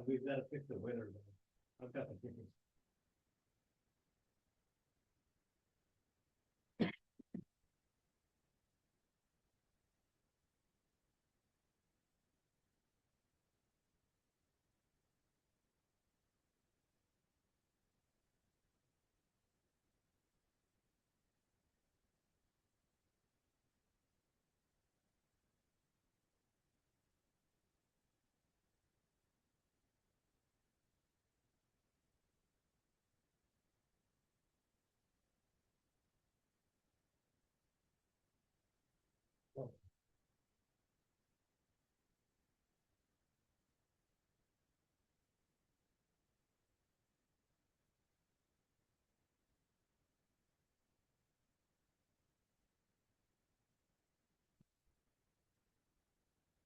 We've got to pick the winner. I've got the tickets.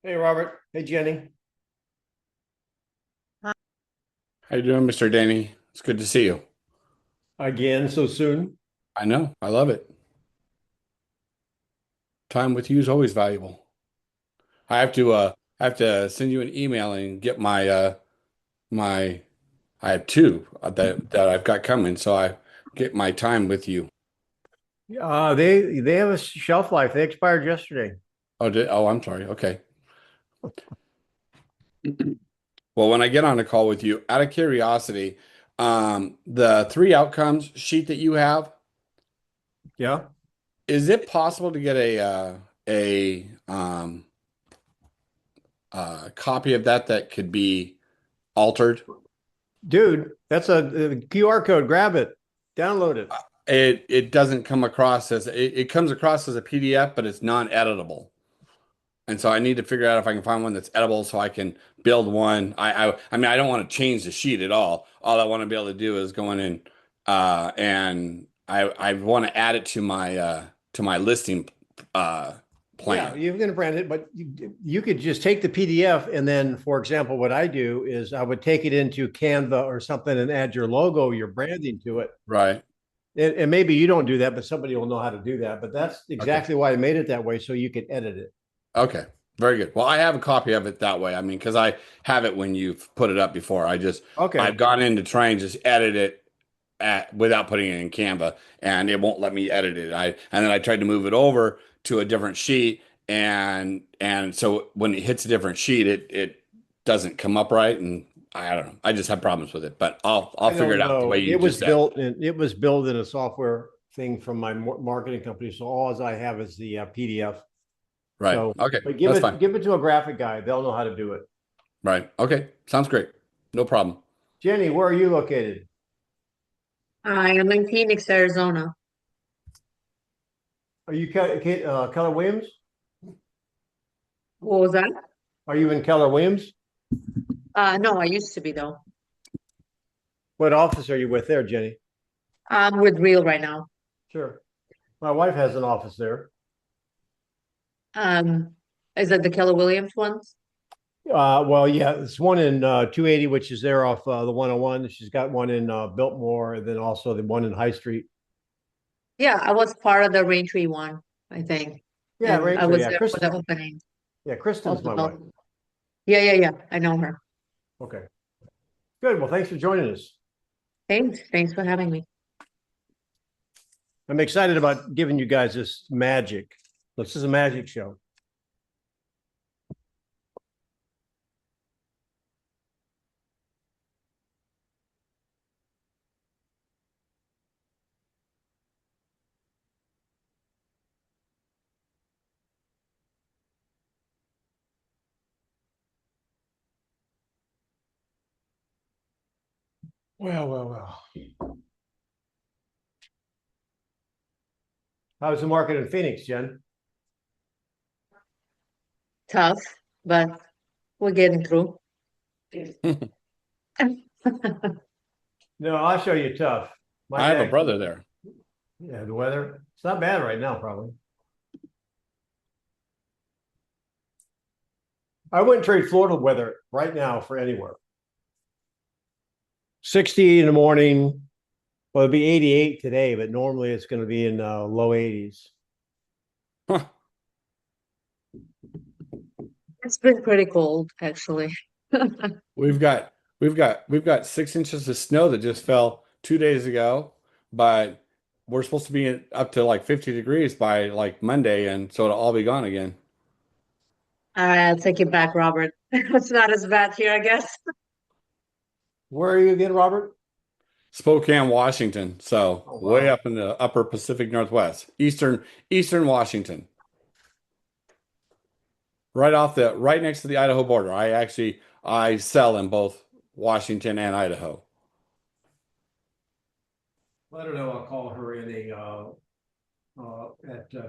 Hey, Robert. Hey, Jenny. How you doing, Mr. Denny? It's good to see you. Again, so soon. I know. I love it. Time with you is always valuable. I have to send you an email and get my I have two that I've got coming, so I get my time with you. They have a shelf life. They expired yesterday. I'm sorry. Okay. Well, when I get on a call with you, out of curiosity, the three outcomes sheet that you have, Yeah, is it possible to get a copy of that could be altered? dude, that's a QR code. Grab it, download it. It doesn't come across as it comes across as a PDF, but it's non-editable. And so I need to figure out if I can find one that's editable so I can build one. I mean I don't want to change the sheet at all. All I want to be able to do is go in and I want to add it to my listing uh Yeah, plan. you're going to brand it, but you could just take the PDF and then, for example, what I do is I would take it into Canva or something and add your logo, your branding to it. Right. And maybe you don't do that, but somebody will know how to do that. But that's Okay. exactly why I made it that way, so you could edit it. Okay. Very good. Well, I have a copy of it that way. I mean, because I have it when you've put it up before. I've Okay. gone in to try and just edit it without putting it in Canva, and it won't let me edit it. And then I tried to move it over to a different sheet, and so when it hits a different sheet, it doesn't come up right, and I don't know. I just have problems with it, but I'll I figure don't it out the way know. you just said. It was built in a software thing from my marketing company. So all I have is the PDF. Right. So, Okay. but That's fine. give it to a graphic guy. They'll know how to do it. Right. Okay. Sounds great. No problem. Jenny, where are you located? I am in Phoenix, Arizona. Are you Keller Williams? What was that? Are you in Keller Williams? No, I used to be though. What office are you with there, Jenny? I'm with Real right now. Sure. My wife has an office there. Um, is that the Keller Williams ones? Well, yeah, it's one in 280, which is there off the 101. She's got one in Biltmore, and then also the one in High Street. Yeah, I was part of the Raintree one, I think, Yeah, and I Rachel. was Yeah, there for Kristen. the opening Yeah, Kristen's of the my wife. building. Yeah. I know her. Okay. Good. Well, thanks for joining us. Thanks for having me. I'm excited about giving you guys this magic. This is a magic show. Well. How's the market in Phoenix, Jen? Tough, but we're getting through. No, I'll show you tough. My I have a dad, brother there. yeah, the weather. It's not bad right now, probably. I wouldn't trade Florida weather right now for anywhere. 60 in the morning. Well, it'd be 88 today, but normally it's going to be in low 80s. Huh. It's been pretty cold, actually. We've got we've got 6 inches of snow that just fell 2 days ago, but we're supposed to be up to like 50 degrees by like Monday, and so it'll all be gone again. All right, I'll take it back, Robert. It's not as bad here, I guess. Where are you again, Robert? Spokane, Washington, so Oh, way wow. up in the upper Pacific Northwest, eastern Washington, right next to the Idaho border. I sell in both Washington and Idaho. I don't know. I'll call her in at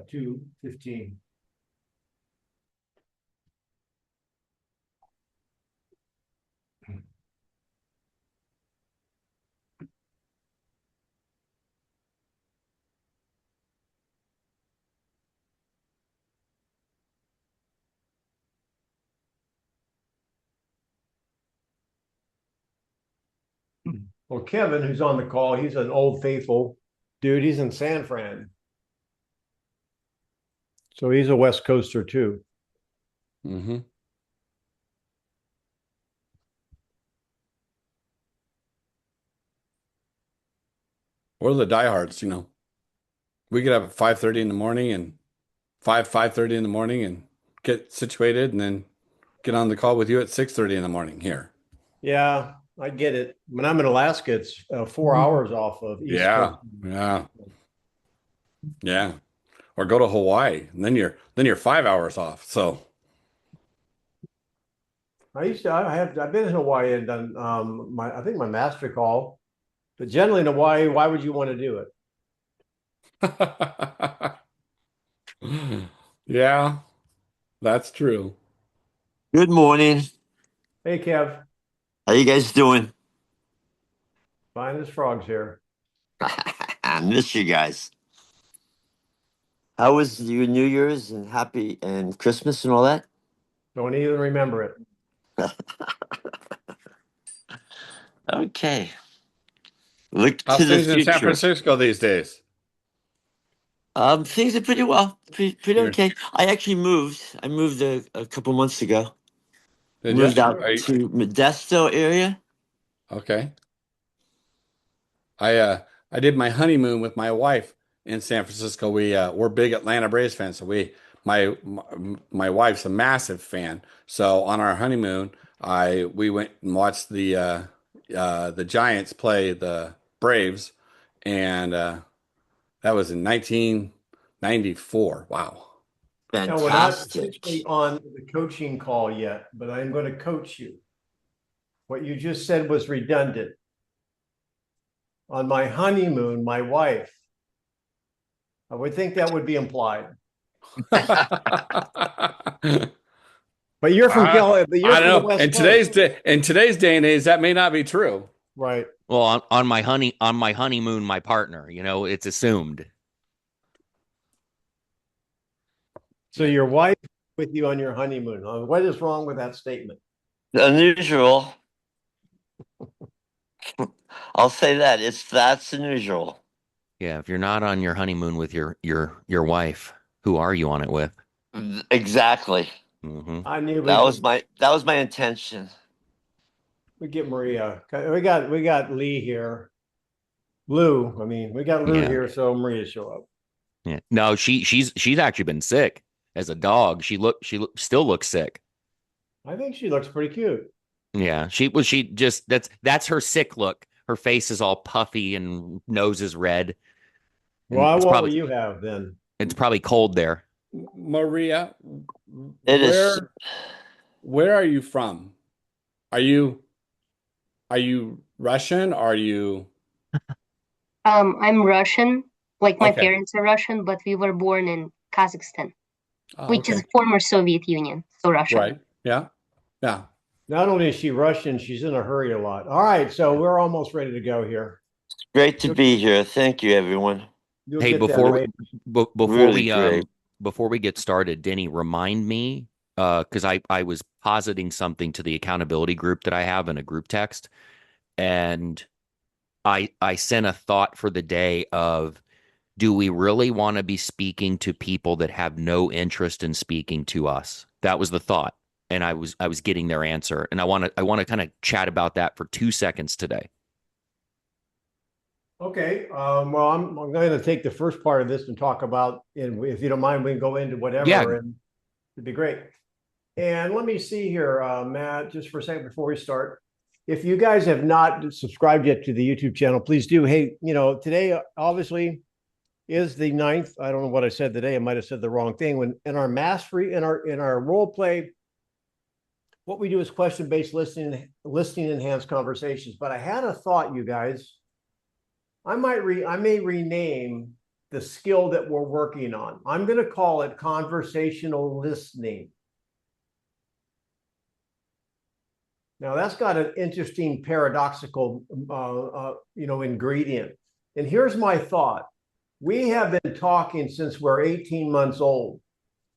2:15. Well, Kevin, who's on the call, he's an old faithful dude. He's in San Fran. So he's a West Coaster too. Hmm. We're the diehards, you know. We get up at 5:30 in the morning and 5:30 in the morning and get situated and then get on the call with you at 6:30 in the morning here. Yeah, I get it. When I'm in Alaska, it's 4 hours off of East Yeah. Coast. Yeah. Yeah. Or go to Hawaii and then you're 5 hours off. So I've been in Hawaii and done I think my master call, but generally in Hawaii, why would you want to do it? yeah, that's true. Good morning. Hey, Kev, How you guys doing? fine as frogs here. I miss you guys. How was your New Year's and happy and Christmas and all that? Don't even remember it. Okay. Look to How's the things in San future. Francisco these days? Things are pretty well. Pretty You're, okay. I actually moved. I moved a couple months ago. did you? Moved out Are you to Modesto area. okay? I uh I did my honeymoon with my wife in San Francisco. We're big Atlanta Braves fans, so my wife's a massive fan. So on our honeymoon, I we went and watched the Giants play the Braves, and that was in 1994. Wow. Now, we're not officially Fantastic. on the coaching call yet, but I'm going to coach you. What you just said was redundant. On my honeymoon, my wife, I would think that would be implied. But you're from I, California, you're I from the don't know. West Coast, In today's day and age, that may not be true. right? Well, on my honeymoon, my partner, it's assumed. So your wife with you on your honeymoon. What is wrong with that statement? Unusual. I'll say that. That's unusual. Yeah, if you're not on your honeymoon with your wife, who are you on it with? Exactly. Hmm. I knew That was my intention. we get Maria. We got Lee here. Lou, I mean, we got Lou Yeah, here, so Maria show up. yeah. No, she's actually been sick as a dog. Still looks sick. I think she looks pretty cute. Yeah, she just that's her sick look. Her face is all puffy and nose is red, and Well, what will you have then? it's probably cold there. Maria, It is. where are you from? Are you are you Russian? Are you I'm Russian. Like my okay? parents are Russian, but we were born in Kazakhstan, Oh, which is okay. former Soviet Union, so Russia. Right. Yeah. Yeah. Not only is she Russian, she's in a hurry a lot. All right, so we're almost ready to go here. Great to be here. Thank you, everyone. You'll Hey, get that way. Really great. before we get started, Denny, remind me because I was positing something to the accountability group that I have in a group text, and I sent a thought for the day of, do we really want to be speaking to people that have no interest in speaking to us? That was the thought. and I was getting their answer. And I want to kind of chat about that for 2 seconds today. Okay, well, I'm going to take the first part of this and talk about, and if you don't mind, we can go into whatever, Yeah. and it'd be great. And let me see here, Matt, just for a second before we start. If you guys have not subscribed yet to the YouTube channel, please do. Hey, today obviously is the 9th. I don't know what I said today. I might have said the wrong thing. When in our mastery, in our role play, what we do is question-based listening enhanced conversations. But I had a thought, you guys. I may rename the skill that we're working on. I'm going to call it conversational listening. Now that's got an interesting paradoxical, ingredient. And here's my thought. We have been talking since we're 18 months old,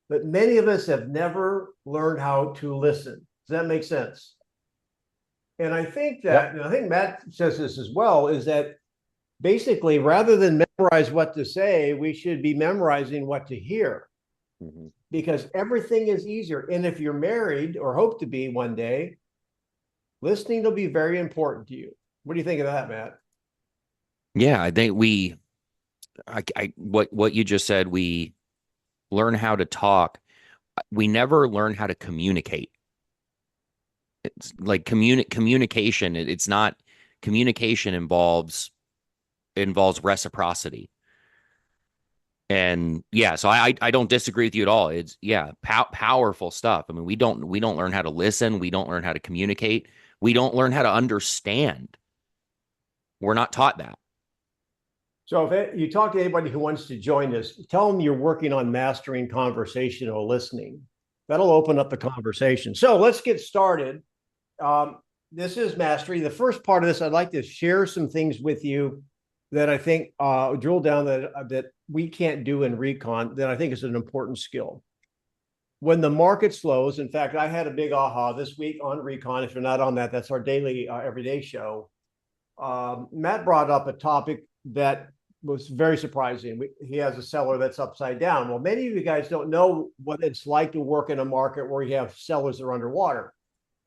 but many of us have never learned how to listen. Does that make sense? And I think that, and I think Matt says this as well, is that basically, rather than memorize what to say, we should be memorizing what to hear, because everything is easier. And if you're married or hope to be one day, listening will be very important to you. What do you think of that, Matt? Yeah, I think what you just said, we learn how to talk. We never learn how to communicate. It's like communication. It's not communication involves reciprocity. And yeah, so I don't disagree with you at all. It's powerful stuff. I mean, we don't learn how to listen. We don't learn how to communicate. We don't learn how to understand. We're not taught that. So if you talk to anybody who wants to join us, tell them you're working on mastering conversational listening. That'll open up the conversation. So let's get started. This is mastery. The first part of this, I'd like to share some things with you that I think drill down that we can't do in recon, that I think is an important skill. When the market slows, in fact, I had a big aha this week on recon. If you're not on that, that's our daily everyday show. Matt brought up a topic that was very surprising. He has a seller that's upside down. Well, many of you guys don't know what it's like to work in a market where you have sellers that are underwater.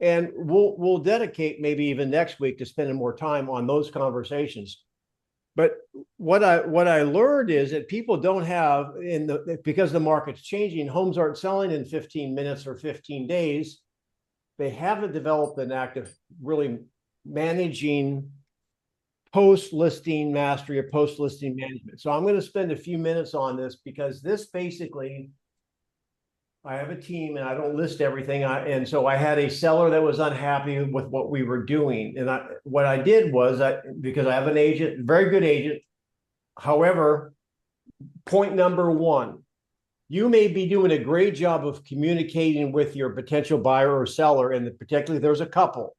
And we'll dedicate maybe even next week to spending more time on those conversations. But what I learned is that people don't have, because the market's changing, homes aren't selling in 15 minutes or 15 days. They haven't developed an act of really managing post-listing mastery or post-listing management. So I'm going to spend a few minutes on this, because this basically, I have a team and I don't list everything. And so I had a seller that was unhappy with what we were doing. And what I did was, because I have an agent, very good agent. However, point number one, you may be doing a great job of communicating with your potential buyer or seller, and particularly if there's a couple.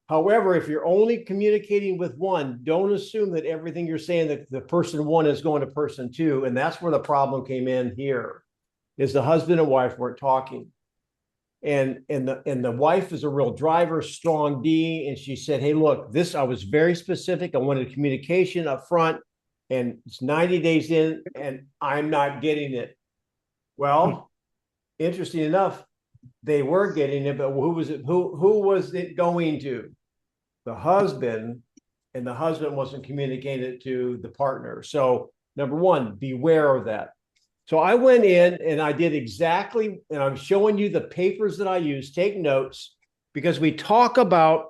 However, if you're only communicating with one, don't assume that everything you're saying that the person one is going to person two. And that's where the problem came in here, is the husband and wife weren't talking. And the wife is a real driver, strong D. And she said, hey, look, I was very specific. I wanted communication up front, and it's 90 days in and I'm not getting it. Well, interesting enough, they were getting it, but who was it going to? The husband, and the husband wasn't communicating it to the partner. So number one, beware of that. So I went in and I did exactly, and I'm showing you the papers that I use. Take notes, because we talk about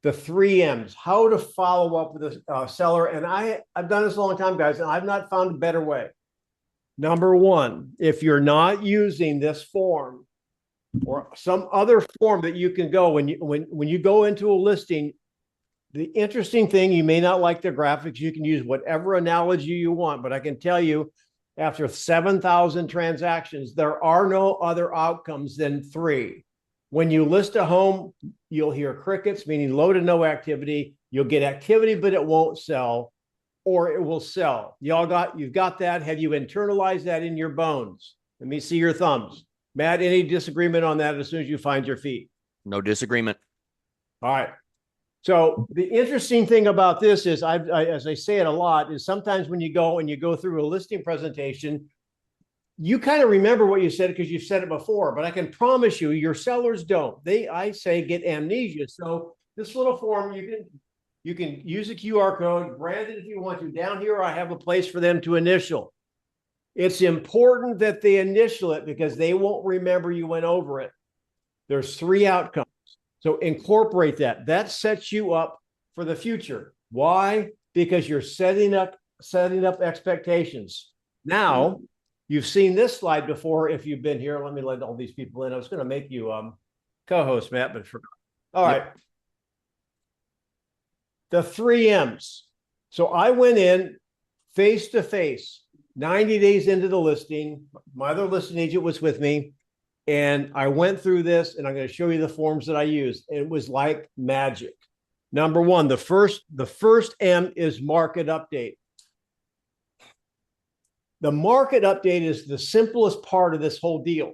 the 3 M's, how to follow up with a seller. And I've done this a long time, guys, and I've not found a better way. Number one, if you're not using this form or some other form that you can go, when you go into a listing, the interesting thing, you may not like the graphics, you can use whatever analogy you want, but I can tell you, after 7,000 transactions, there are no other outcomes than 3. When you list a home, you'll hear crickets, meaning low to no activity. You'll get activity, but it won't sell, or it will sell. You've got that. Have you internalized that in your bones? Let me see your thumbs. Matt, any disagreement on that as soon as you find your feet? No disagreement. All right. So the interesting thing about this is, as I say it a lot, is sometimes when you go through a listing presentation, you kind of remember what you said because you've said it before, but I can promise you, your sellers don't. I say, get amnesia. So this little form, you can use a QR code, brand it if you want to. Down here, I have a place for them to initial. It's important that they initial it because they won't remember you went over it. There's 3 outcomes. So incorporate that. That sets you up for the future. Why? Because you're setting up expectations. Now, you've seen this slide before if you've been here. Let me let all these people in. I was going to make you co-host, Matt, but forgot. All right. The 3 M's. So I went in face to face, 90 days into the listing. My other listing agent was with me. And I went through this, and I'm going to show you the forms that I used. It was like magic. Number 1, the first M is market update. The market update is the simplest part of this whole deal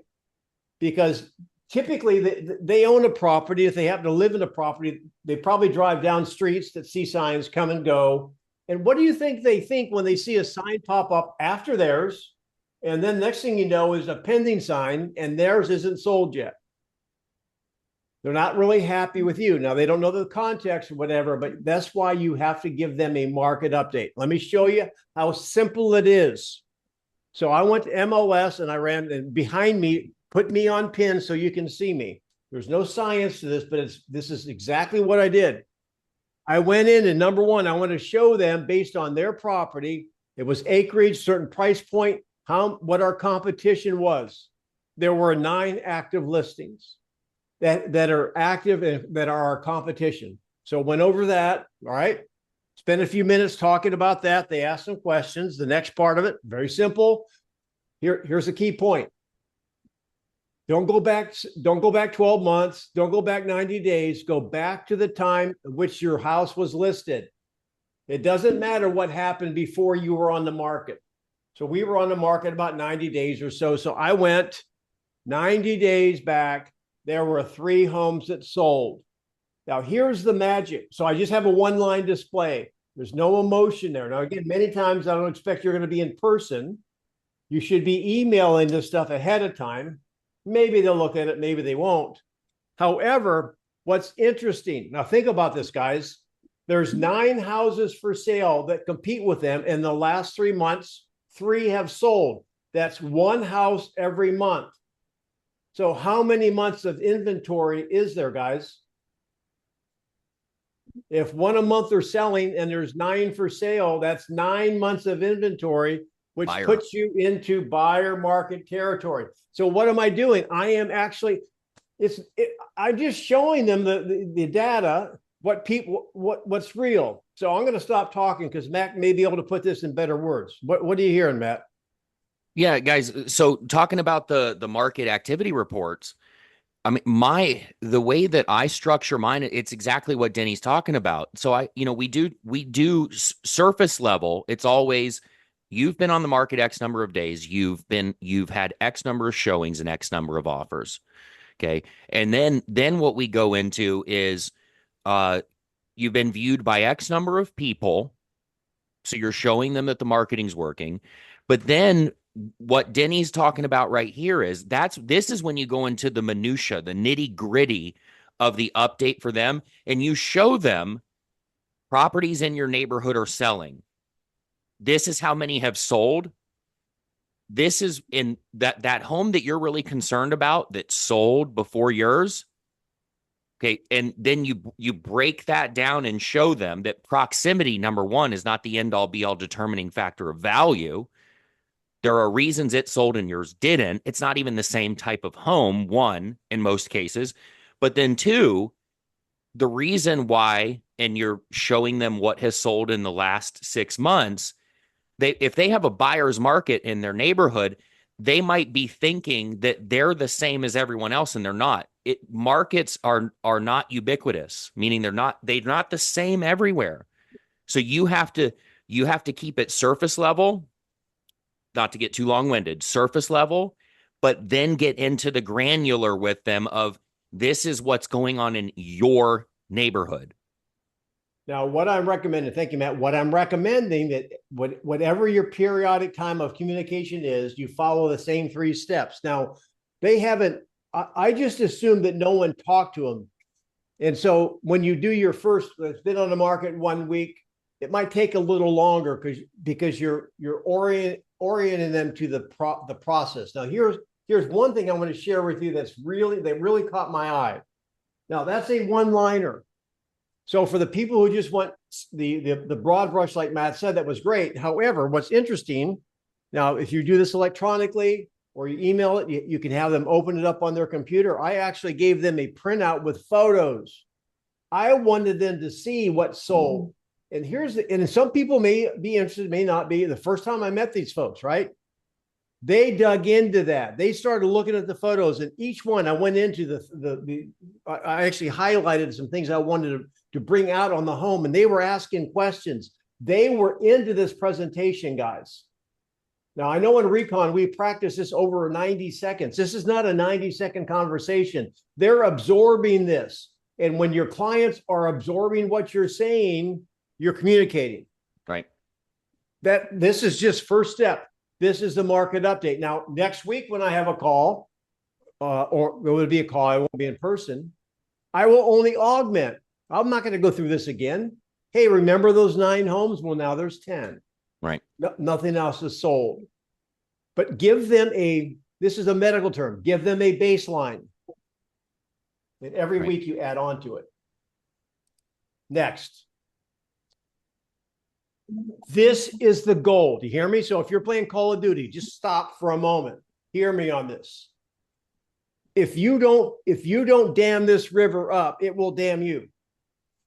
because typically they own a property. If they happen to live in a property, they probably drive down streets that see signs come and go. And what do you think they think when they see a sign pop up after theirs? And then next thing you know is a pending sign and theirs isn't sold yet. They're not really happy with you. Now, they don't know the context or whatever, but that's why you have to give them a market update. Let me show you how simple it is. So I went to MLS and I ran, and behind me, put me on pin so you can see me. There's no science to this, but this is exactly what I did. I went in and number 1, I want to show them based on their property. It was acreage, certain price point, what our competition was. There were 9 active listings that are active and that are our competition. So went over that. All right. Spend a few minutes talking about that. They asked some questions. The next part of it, very simple. Here's the key point. Don't go back 12 months. Don't go back 90 days. Go back to the time in which your house was listed. It doesn't matter what happened before you were on the market. So we were on the market about 90 days or so. So I went 90 days back. There were 3 homes that sold. Now, here's the magic. So I just have a 1-line display. There's no emotion there. Now, again, many times I don't expect you're going to be in person. You should be emailing this stuff ahead of time. Maybe they'll look at it. Maybe they won't. However, what's interesting, now think about this, guys. There's 9 houses for sale that compete with them. In the last 3 months, 3 have sold. That's 1 house every month. So how many months of inventory is there, guys? If 1 a month are selling and there's 9 for sale, that's 9 months of inventory, which puts you into buyer market territory. So what am I doing? I am actually, I'm just showing them the data, what's real. So I'm going to stop talking because Matt may be able to put this in better words. What are you hearing, Matt? Yeah, guys. So talking about the market activity reports, I mean, the way that I structure mine, it's exactly what Denny's talking about. So we do surface level. It's always, you've been on the market X number of days. You've had X number of showings and X number of offers. Okay. And then what we go into is, you've been viewed by X number of people. So you're showing them that the marketing's working. But then what Denny's talking about right here is this is when you go into the minutia, the nitty gritty of the update for them. And you show them properties in your neighborhood are selling. This is how many have sold. This is in that home that you're really concerned about that sold before yours. Okay. And then you break that down and show them that proximity, number 1, is not the end all be all determining factor of value. There are reasons it sold and yours didn't. It's not even the same type of home, 1, in most cases. But then 2, the reason why, and you're showing them what has sold in the last 6 months, if they have a buyer's market in their neighborhood, they might be thinking that they're the same as everyone else, and they're not. Markets are not ubiquitous, meaning they're not the same everywhere. So you have to keep it surface level, not to get too long-winded, surface level, but then get into the granular with them of this is what's going on in your neighborhood. Now, what I'm recommending, thank you, Matt. What I'm recommending that whatever your periodic time of communication is, you follow the same 3 steps. Now, they haven't, I just assumed that no one talked to them. And so when you do your first, it's been on the market 1 week, it might take a little longer because you're orienting them to the process. Now, here's one thing I want to share with you that really caught my eye. Now, that's a one-liner. So for the people who just want the broad brush, like Matt said, that was great. However, what's interesting, now, if you do this electronically or you email it, you can have them open it up on their computer. I actually gave them a printout with photos. I wanted them to see what sold. And some people may be interested, may not be. The first time I met these folks, right? They dug into that. They started looking at the photos, and each one I went into I actually highlighted some things I wanted to bring out on the home, and they were asking questions. They were into this presentation, guys. Now, I know in Recon, we practice this over 90 seconds. This is not a 90-second conversation. They're absorbing this. And when your clients are absorbing what you're saying, you're communicating. Right. This is just first step. This is the market update. Now, next week when I have a call, or it would be a call, I won't be in person, I will only augment. I'm not going to go through this again. Hey, remember those 9 homes? Well, now there's 10. Right. Nothing else is sold. But give them this is a medical term, give them a baseline. And every week you add on to it. Next. This is the goal. Do you hear me? So if you're playing Call of Duty, just stop for a moment. Hear me on this. If you don't dam this river up, it will dam you.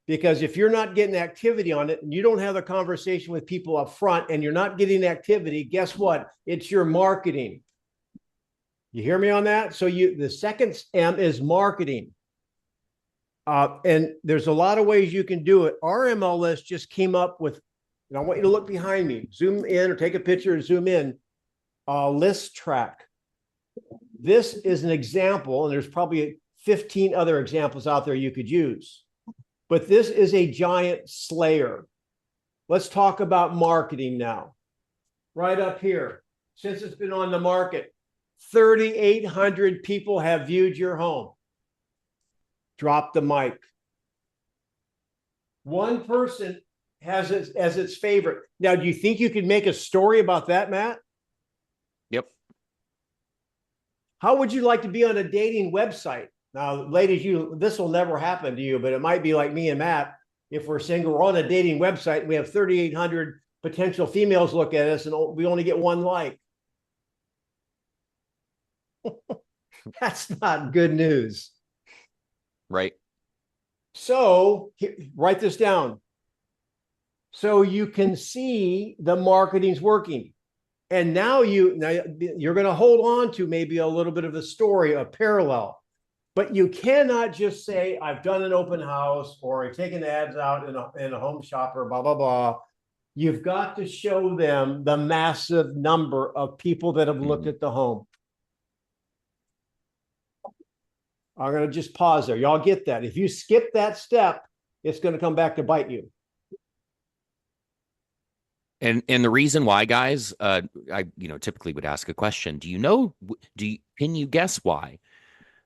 Because if you're not getting activity on it and you don't have a conversation with people up front and you're not getting activity, guess what? It's your marketing. You hear me on that? So the second M is marketing. And there's a lot of ways you can do it. Our MLS just came up with, and I want you to look behind me, zoom in or take a picture and zoom in, list track. This is an example, and there's probably 15 other examples out there you could use. But this is a giant slayer. Let's talk about marketing now. Right up here, since it's been on the market, 3,800 people have viewed your home. Drop the mic. One person has it as its favorite. Now, do you think you could make a story about that, Matt? Yep. How would you like to be on a dating website? Now, ladies, this will never happen to you, but it might be like me and Matt. If we're single, we're on a dating website, and we have 3,800 potential females look at us, and we only get 1 like. That's not good news. Right. So write this down. So you can see the marketing's working. And now you're going to hold on to maybe a little bit of a story, a parallel. But you cannot just say, I've done an open house or I've taken ads out in a home shopper, blah, blah, blah. You've got to show them the massive number of people that have looked at the home. I'm going to just pause there. Y'all get that. If you skip that step, it's going to come back to bite you. And the reason why, guys, I typically would ask a question. Can you guess why?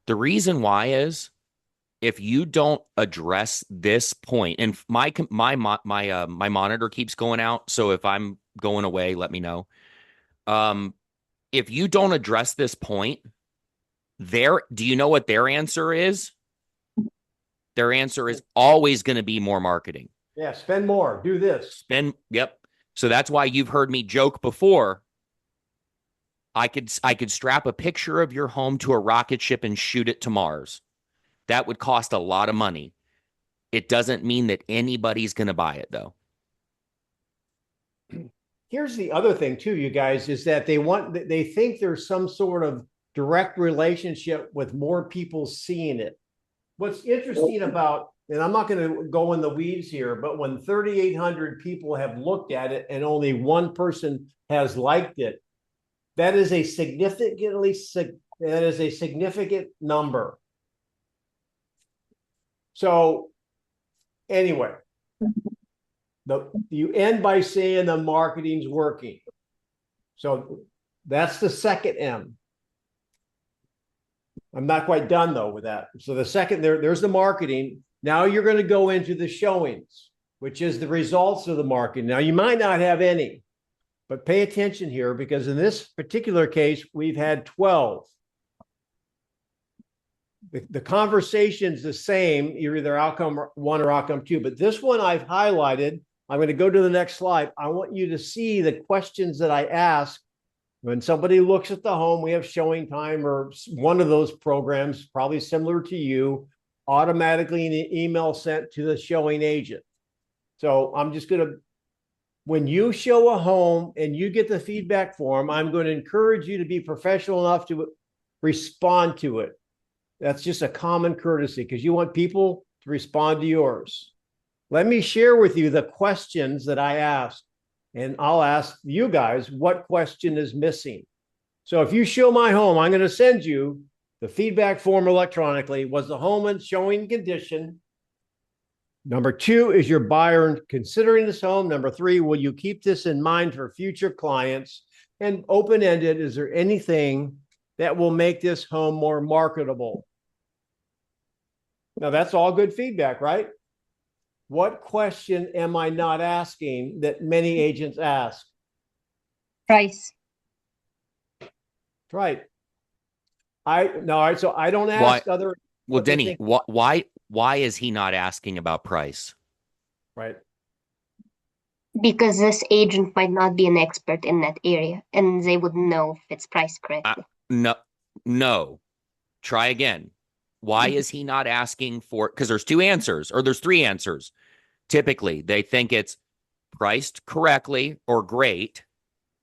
The reason why is if you don't address this point, and my monitor keeps going out, so if I'm going away, let me know. If you don't address this point, do you know what their answer is? Their answer is always going to be more marketing. Yeah, spend more. Do this. Yep. So that's why you've heard me joke before. I could strap a picture of your home to a rocket ship and shoot it to Mars. That would cost a lot of money. It doesn't mean that anybody's going to buy it, though. Here's the other thing, too, you guys, is that they think there's some sort of direct relationship with more people seeing it. What's interesting about, and I'm not going to go in the weeds here, but when 3,800 people have looked at it and only 1 person has liked it, that is a significant number. So anyway, You end by saying the marketing's working. So that's the second M. I'm not quite done though with that. So the second there's the marketing. Now you're going to go into the showings, which is the results of the marketing. Now you might not have any, but pay attention here because in this particular case, we've had 12. The conversation's the same, you're either outcome 1 or outcome 2, but this one I've highlighted. I'm going to go to the next slide. I want you to see the questions that I ask when somebody looks at the home. We have showing time or one of those programs, probably similar to you, automatically an email sent to the showing agent. So I'm just going to, when you show a home and you get the feedback form, I'm going to encourage you to be professional enough to respond to it. That's just a common courtesy because you want people to respond to yours. Let me share with you the questions that I asked, and I'll ask you guys what question is missing. So if you show my home, I'm going to send you the feedback form electronically. Was the home in showing condition? Number 2, is your buyer considering this home? Number 3, will you keep this in mind for future clients? And open-ended, is there anything that will make this home more marketable? Now, that's all good feedback, right? What question am I not asking that many agents ask? Price. Right. So I don't ask other. Well, Denny, why is he not asking about price? Right. Because this agent might not be an expert in that area and they would know if it's priced correctly. No. Try again. Why is he not asking for, because there's 2 answers or there's 3 answers. Typically, they think it's priced correctly or great.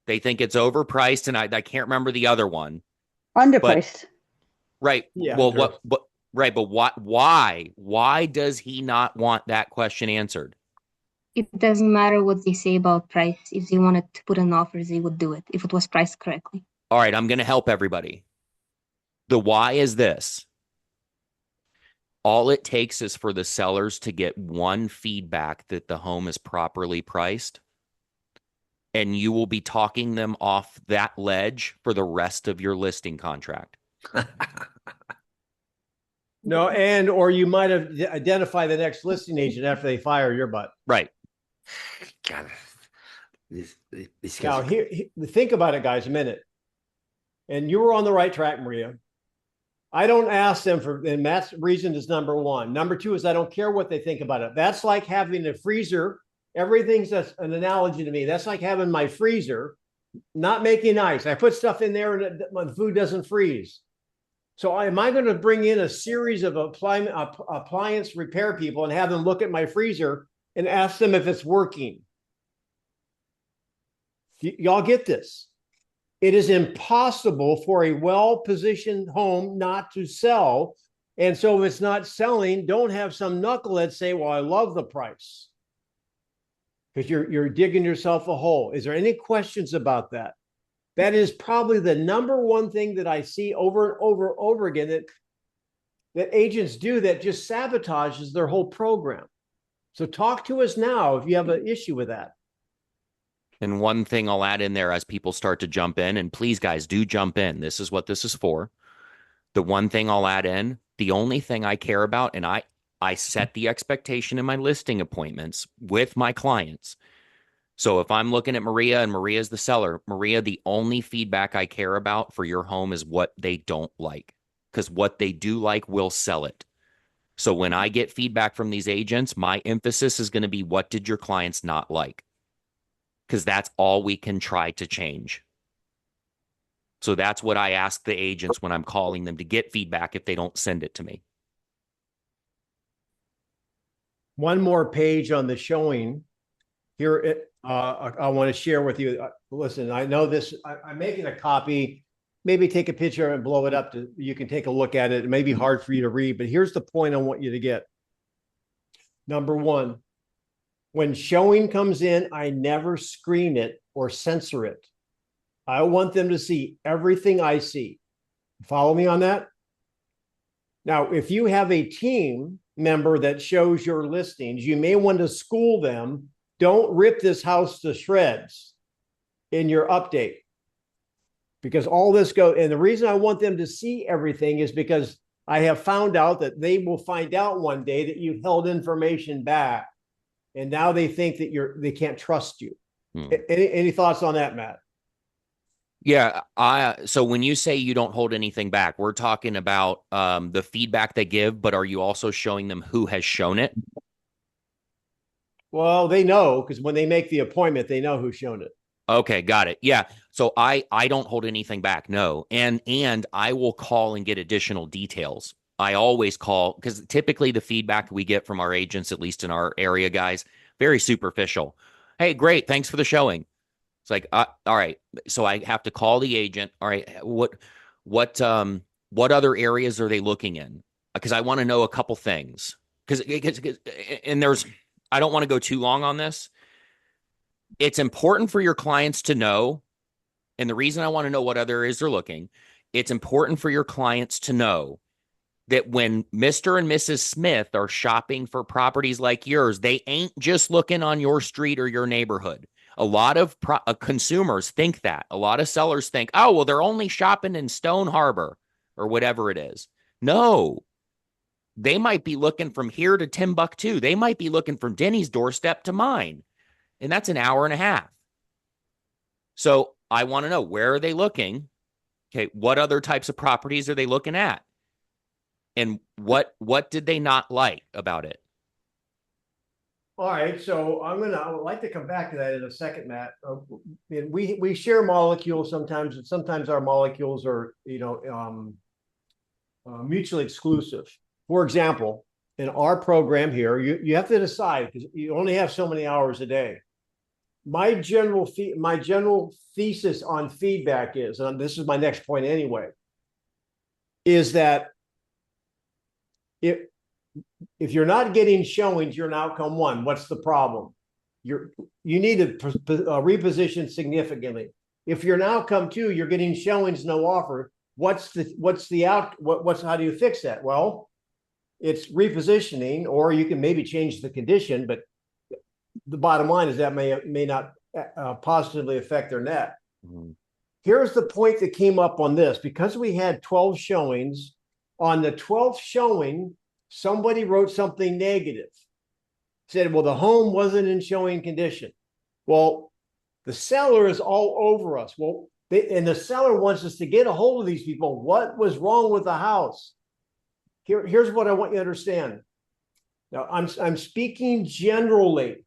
They think it's overpriced, and I can't remember the other one. Underpriced. Right. Yeah. Well, but why does he not want that question answered? It doesn't matter what they say about price. If they wanted to put an offer, they would do it if it was priced correctly. All right, I'm going to help everybody. The why is this. All it takes is for the sellers to get one feedback that the home is properly priced, and you will be talking them off that ledge for the rest of your listing contract. No, or you might have identify the next listing agent after they fire your butt. Right. God, these Now, guys. think about it, guys, a minute. And you were on the right track, Maria. I don't ask them for, and that's reason is number 1. Number 2 is I don't care what they think about it. That's like having a freezer. Everything's an analogy to me. That's like having my freezer, not making ice. I put stuff in there and the food doesn't freeze. So am I going to bring in a series of appliance repair people and have them look at my freezer and ask them if it's working? Y'all get this. It is impossible for a well-positioned home not to sell. And so if it's not selling, don't have some knucklehead say, well, I love the price. Because you're digging yourself a hole. Is there any questions about that? That is probably the number 1 thing that I see over and over again that agents do that just sabotages their whole program. So talk to us now if you have an issue with that. And one thing I'll add in there as people start to jump in, and please, guys, do jump in. This is what this is for. The one thing I'll add in, the only thing I care about, and I set the expectation in my listing appointments with my clients. So if I'm looking at Maria and Maria's the seller, Maria, the only feedback I care about for your home is what they don't like, because what they do like will sell it. So when I get feedback from these agents, my emphasis is going to be, what did your clients not like? Because that's all we can try to change. So that's what I ask the agents when I'm calling them to get feedback if they don't send it to me. One more page on the showing. Here, I want to share with you. Listen, I know this. I'm making a copy. Maybe take a picture and blow it up. You can take a look at it. It may be hard for you to read, but here's the point I want you to get. Number 1, when showing comes in, I never screen it or censor it. I want them to see everything I see. Follow me on that? Now, if you have a team member that shows your listings, you may want to school them. Don't rip this house to shreds in your update. Because all this go, and the reason I want them to see everything is because I have found out that they will find out one day that you've held information back, and now they think that they can't trust you. Any thoughts on that, Matt? Yeah, so when you say you don't hold anything back, we're talking about the feedback they give, but are you also showing them who has shown it? Well, they know, because when they make the appointment, they know who's shown it. Okay, got it. Yeah. So I don't hold anything back. No. And I will call and get additional details. I always call because typically the feedback we get from our agents, at least in our area, guys, very superficial. Hey, great. Thanks for the showing. It's like, all right. So I have to call the agent. All right. What other areas are they looking in? Because I want to know a couple things. And I don't want to go too long on this. It's important for your clients to know, and the reason I want to know what other areas they're looking, it's important for your clients to know that when Mr. and Mrs. Smith are shopping for properties like yours, they ain't just looking on your street or your neighborhood. A lot of consumers think that. A lot of sellers think, oh, well, they're only shopping in Stone Harbor or whatever it is. No, they might be looking from here to Timbuktu. They might be looking from Denny's doorstep to mine. And that's an hour and a half. So I want to know, where are they looking? Okay, what other types of properties are they looking at? And what did they not like about it? All right, so I would like to come back to that in a second, Matt. We share molecules sometimes, and sometimes our molecules are mutually exclusive. For example, in our program here, you have to decide, because you only have so many hours a day. My general thesis on feedback is, and this is my next point anyway, is that if you're not getting showings, you're an outcome one. What's the problem? You need to reposition significantly. If you're an outcome two, you're getting showings, no offer. How do you fix that? Well, it's repositioning, or you can maybe change the condition, but the bottom line is that may not positively affect their net. Mm-hmm. Here's the point that came up on this. Because we had 12 showings, on the 12th showing, somebody wrote something negative. Said, well, the home wasn't in showing condition. Well, the seller is all over us. Well, and the seller wants us to get a hold of these people. What was wrong with the house? Here's what I want you to understand. Now, I'm speaking generally.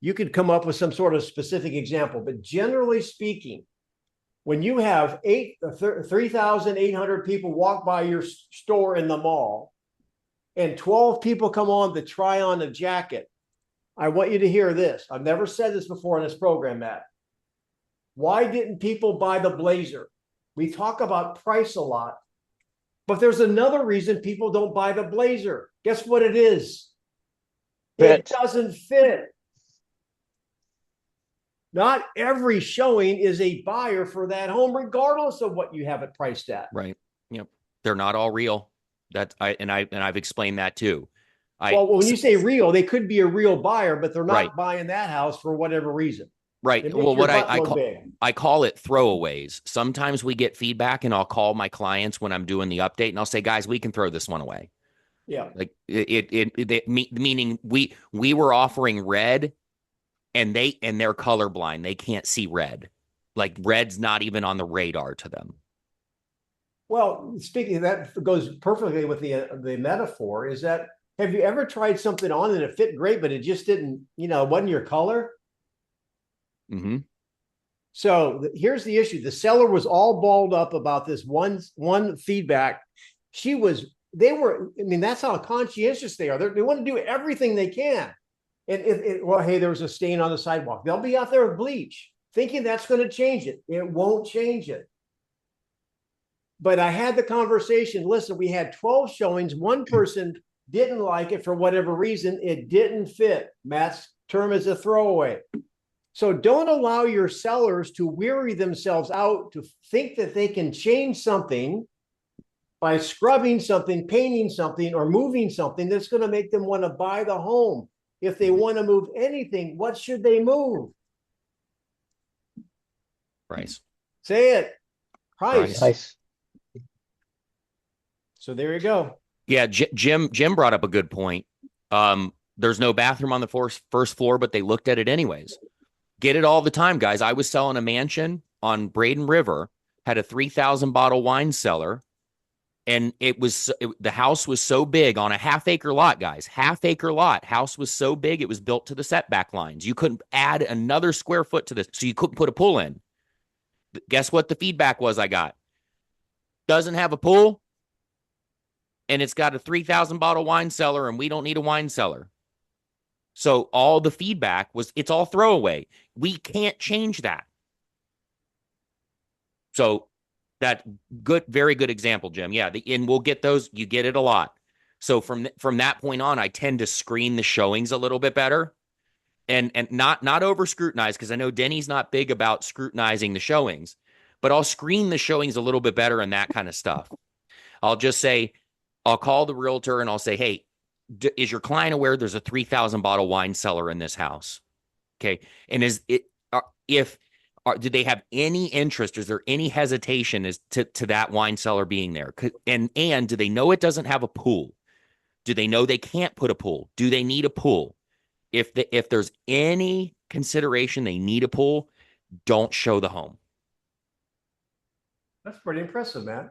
You could come up with some sort of specific example, but generally speaking, when you have 3,800 people walk by your store in the mall and 12 people come on to try on a jacket, I want you to hear this. I've never said this before in this program, Matt. Why didn't people buy the blazer? We talk about price a lot, but there's another reason people don't buy the blazer. Guess what it is? It doesn't fit. Not every showing is a buyer for that home, regardless of what you have it priced at. Right. Yep. They're not all real. I've explained that too. Well, when you say real, they could be a real buyer, but they're not buying that house for whatever reason. Right. Well, what I call it throwaways. Sometimes we get feedback, and I'll call my clients when I'm doing the update, and I'll say, guys, we can throw this one away. Yeah. Like meaning we were offering red, and they're colorblind. They can't see red. Like, red's not even on the radar to them. Well, speaking of that, goes perfectly with the metaphor. Is that, have you ever tried something on and it fit great, but it just didn't, wasn't your color? Mm-hmm. So here's the issue. The seller was all balled up about this one feedback. That's how conscientious they are. They want to do everything they can. And hey, there was a stain on the sidewalk. They'll be out there with bleach, thinking that's going to change it. It won't change it. But I had the conversation. Listen, we had 12 showings. One person didn't like it for whatever reason. It didn't fit. Matt's term is a throwaway. So don't allow your sellers to weary themselves out to think that they can change something by scrubbing something, painting something, or moving something that's going to make them want to buy the home. If they want to move anything, what should they move? Price. Say it. Price. Nice. So there you go. Yeah, Jim brought up a good point. There's no bathroom on the first floor, but they looked at it anyways. Get it all the time, guys. I was selling a mansion on Braden River, had a 3,000 bottle wine cellar, and the house was so big on a half-acre lot, guys. Half-acre lot. House was so big it was built to the setback lines. You couldn't add another square foot to this, so you couldn't put a pool in. Guess what the feedback was I got? Doesn't have a pool, and it's got a 3,000 bottle wine cellar, and we don't need a wine cellar. So all the feedback was, it's all throwaway. We can't change that. So that good, very good example, Jim. Yeah, and we'll get those. You get it a lot. So from that point on, I tend to screen the showings a little bit better, and not over scrutinize, because I know Denny's not big about scrutinizing the showings, but I'll screen the showings a little bit better and that kind of stuff. I'll just say, I'll call the realtor and I'll say, hey, is your client aware there's a 3,000 bottle wine cellar in this house? Okay. And do they have any interest? Is there any hesitation as to that wine cellar being there? And do they know it doesn't have a pool? Do they know they can't put a pool? Do they need a pool? If there's any consideration they need a pool, don't show the home. That's pretty impressive, man.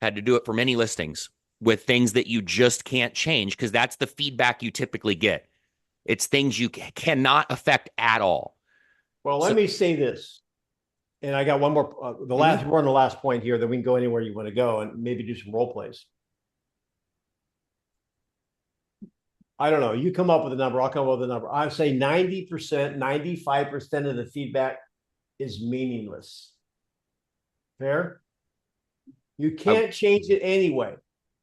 Had to do it for many listings with things that you just can't change, because that's the feedback you typically get. It's things you cannot affect at all. Well, let me say this, and I got one more. We're on the last point here, then we can go anywhere you want to go and maybe do some role plays. I don't know. You come up with a number. I'll come up with a number. I'd say 90%, 95% of the feedback is meaningless. Fair? You can't change it anyway.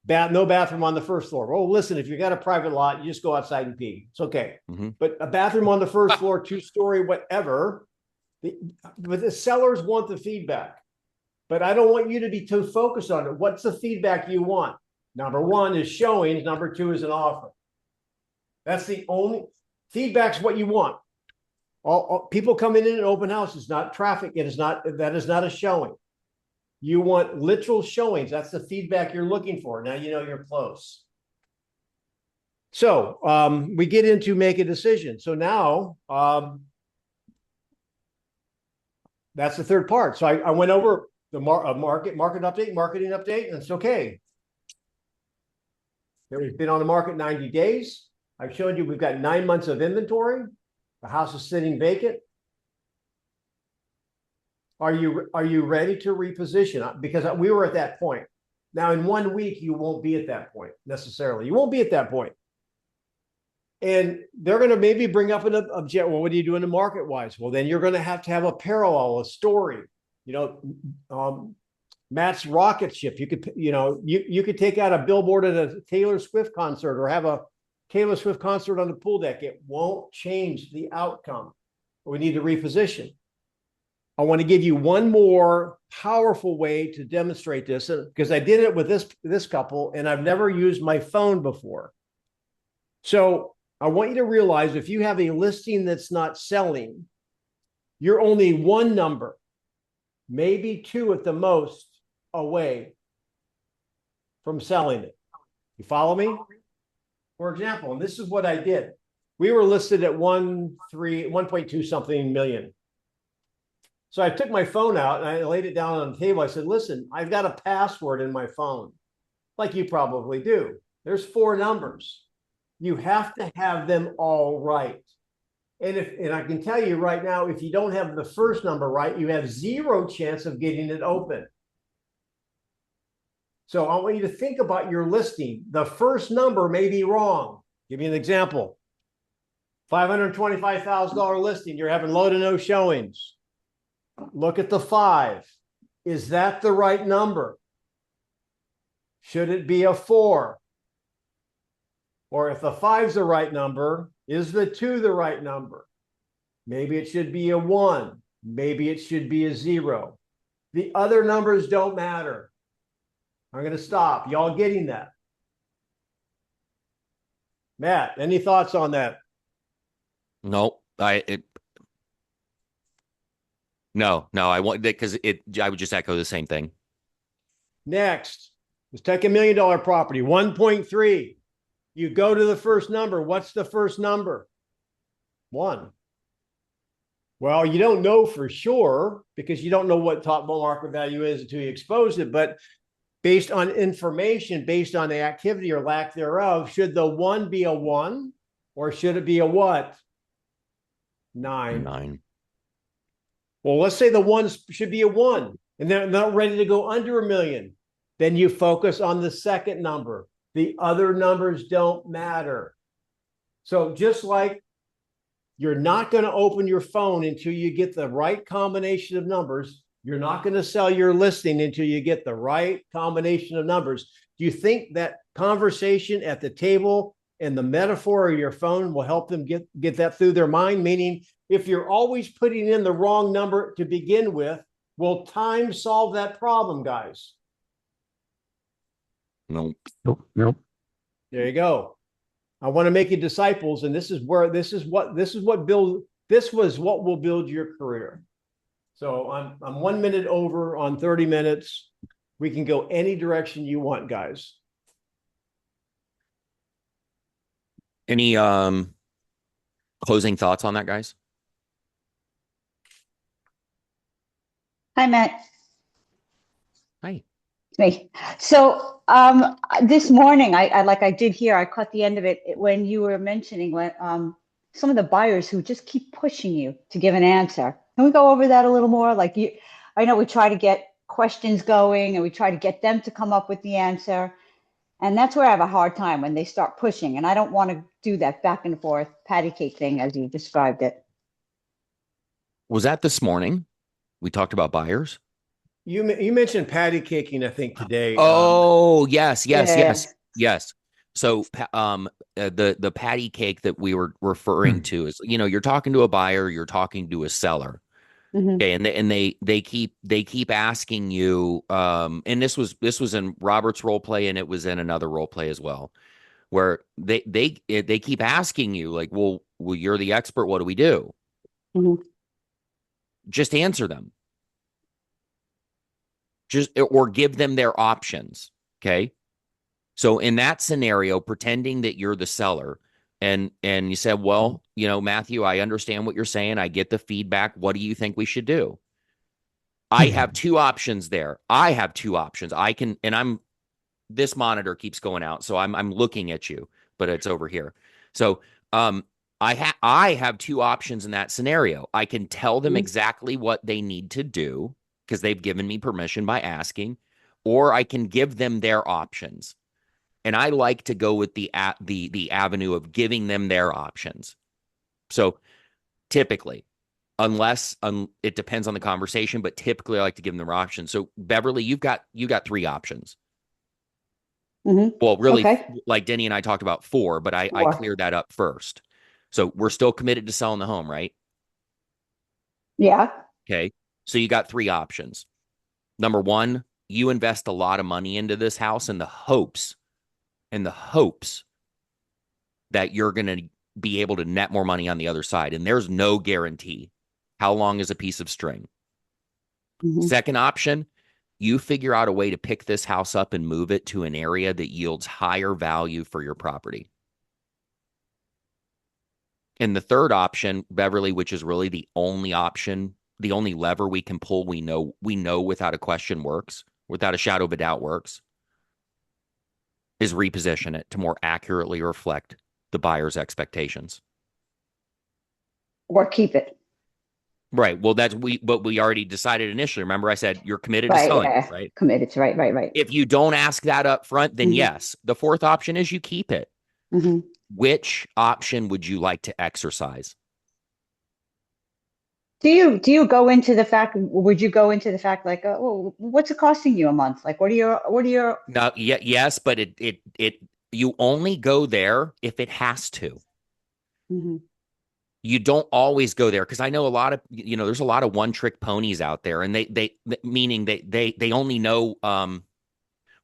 No bathroom on the first floor. Oh, listen, if you got a private lot, you just go outside and pee. It's okay. Mm-hmm. But a bathroom on the first floor, 2-story, whatever. But the sellers want the feedback. But I don't want you to be too focused on it. What's the feedback you want? Number one is showings. Number two is an offer. That's the only feedback's what you want. All people coming in an open house is not traffic. That is not a showing. You want literal showings. That's the feedback you're looking for. Now you know you're close. So we get into make a decision. So now that's the third part. So I went over the marketing update, and it's okay. We've been on the market 90 days. I've showed you we've got 9 months of inventory. The house is sitting vacant. Are you ready to reposition? Because we were at that point. Now, in 1 week, you won't be at that point necessarily. You won't be at that point. And they're going to maybe bring up an objection. Well, what do you do in the market wise? Well, then you're going to have a parallel, a story. Matt's rocket ship. You could take out a billboard at a Taylor Swift concert or have a Taylor Swift concert on the pool deck. It won't change the outcome. We need to reposition. I want to give you one more powerful way to demonstrate this, because I did it with this couple and I've never used my phone before. So I want you to realize if you have a listing that's not selling, you're only one number, maybe two at the most, away from selling it. You follow me? For example, and this is what I did. We were listed at 1.2 something million. So I took my phone out and I laid it down on the table. I said, listen, I've got a password in my phone, like you probably do. There's 4 numbers. You have to have them all right. And I can tell you right now, if you don't have the first number right, you have 0 chance of getting it open. So I want you to think about your listing. The first number may be wrong. Give you an example. $525,000 listing. You're having low to no showings. Look at the 5. Is that the right number? Should it be a 4? Or if the 5's the right number, is the 2 the right number? Maybe it should be a 1. Maybe it should be a 0. The other numbers don't matter. I'm going to stop. Y'all getting that? Matt, any thoughts on that? No, no, I want that because I would just echo the same thing. Next, let's take $1 million property, 1.3. You go to the first number. What's the first number? 1. Well, you don't know for sure because you don't know what top market value is until you expose it. But based on information, based on the activity or lack thereof, should the 1 be a 1 or should it be a what? 9. 9. Well, let's say the 1 should be a 1 and they're not ready to go under $1 million. Then you focus on the second number. The other numbers don't matter. So just like you're not going to open your phone until you get the right combination of numbers, you're not going to sell your listing until you get the right combination of numbers. Do you think that conversation at the table and the metaphor of your phone will help them get that through their mind? Meaning, if you're always putting in the wrong number to begin with, will time solve that problem, guys? Nope. There you go. I want to make you disciples, and this was what will build your career. So I'm 1 minute over on 30 minutes. We can go any direction you want, guys. Any closing thoughts on that, guys? Hi, Matt. Hi. It's me. So this morning, I did hear, I caught the end of it when you were mentioning some of the buyers who just keep pushing you to give an answer. Can we go over that a little more? I know we try to get questions going and we try to get them to come up with the answer. And that's where I have a hard time, when they start pushing. And I don't want to do that back and forth patty cake thing as you described it. Was that this morning? We talked about buyers. You mentioned patty caking, I think, today. Oh, yes. Yeah. So the patty cake that we were referring to is, you're talking to a buyer, you're talking to a seller. Mhm. Okay, and they keep asking you, and this was in Robert's role play, and it was in another role play as well, where they keep asking you, like, well, you're the expert, what do we do? Mhm. Just answer them. Or give them their options. Okay. So in that scenario, pretending that you're the seller and you said, well, Matthew, I understand what you're saying. I get the feedback. What do you think we should do? I have 2 options there. I have 2 options. This monitor keeps going out. So I'm looking at you, but it's over here. So, I have 2 options in that scenario. I can tell them exactly what they need to do because they've given me permission by asking, or I can give them their options. And I like to go with the avenue of giving them their options. So typically, unless it depends on the conversation, but typically I like to give them their options. So Beverly, you got 3 options. Mhm. Well, really, Okay. like Denny and I talked about 4, but I 4. cleared that up first. So we're still committed to selling the home, right? Yeah. Okay. So you got 3 options. Number 1, you invest a lot of money into this house in the hopes that you're going to be able to net more money on the other side. And there's no guarantee. How long is a piece of string? Mhm. Second option, you figure out a way to pick this house up and move it to an area that yields higher value for your property. And the third option, Beverly, which is really the only option, the only lever we can pull, we know without a question works, without a shadow of a doubt works, is reposition it to more accurately reflect the buyer's expectations. Or keep it. Right. Well, but we already decided initially. Remember, I said you're committed to Right. selling, Yeah. right? Committed. Right. If you don't ask that up front, then Mhm. yes. The fourth option is you keep it. Mhm. Which option would you like to exercise? Do you go into the fact? Would you go into the fact like, oh, what's it costing you a month? Like, what are your? No, yes, but you only go there if it has to. Mhm. you don't always go there, because I know a lot of, there's a lot of one trick ponies out there, and meaning they only know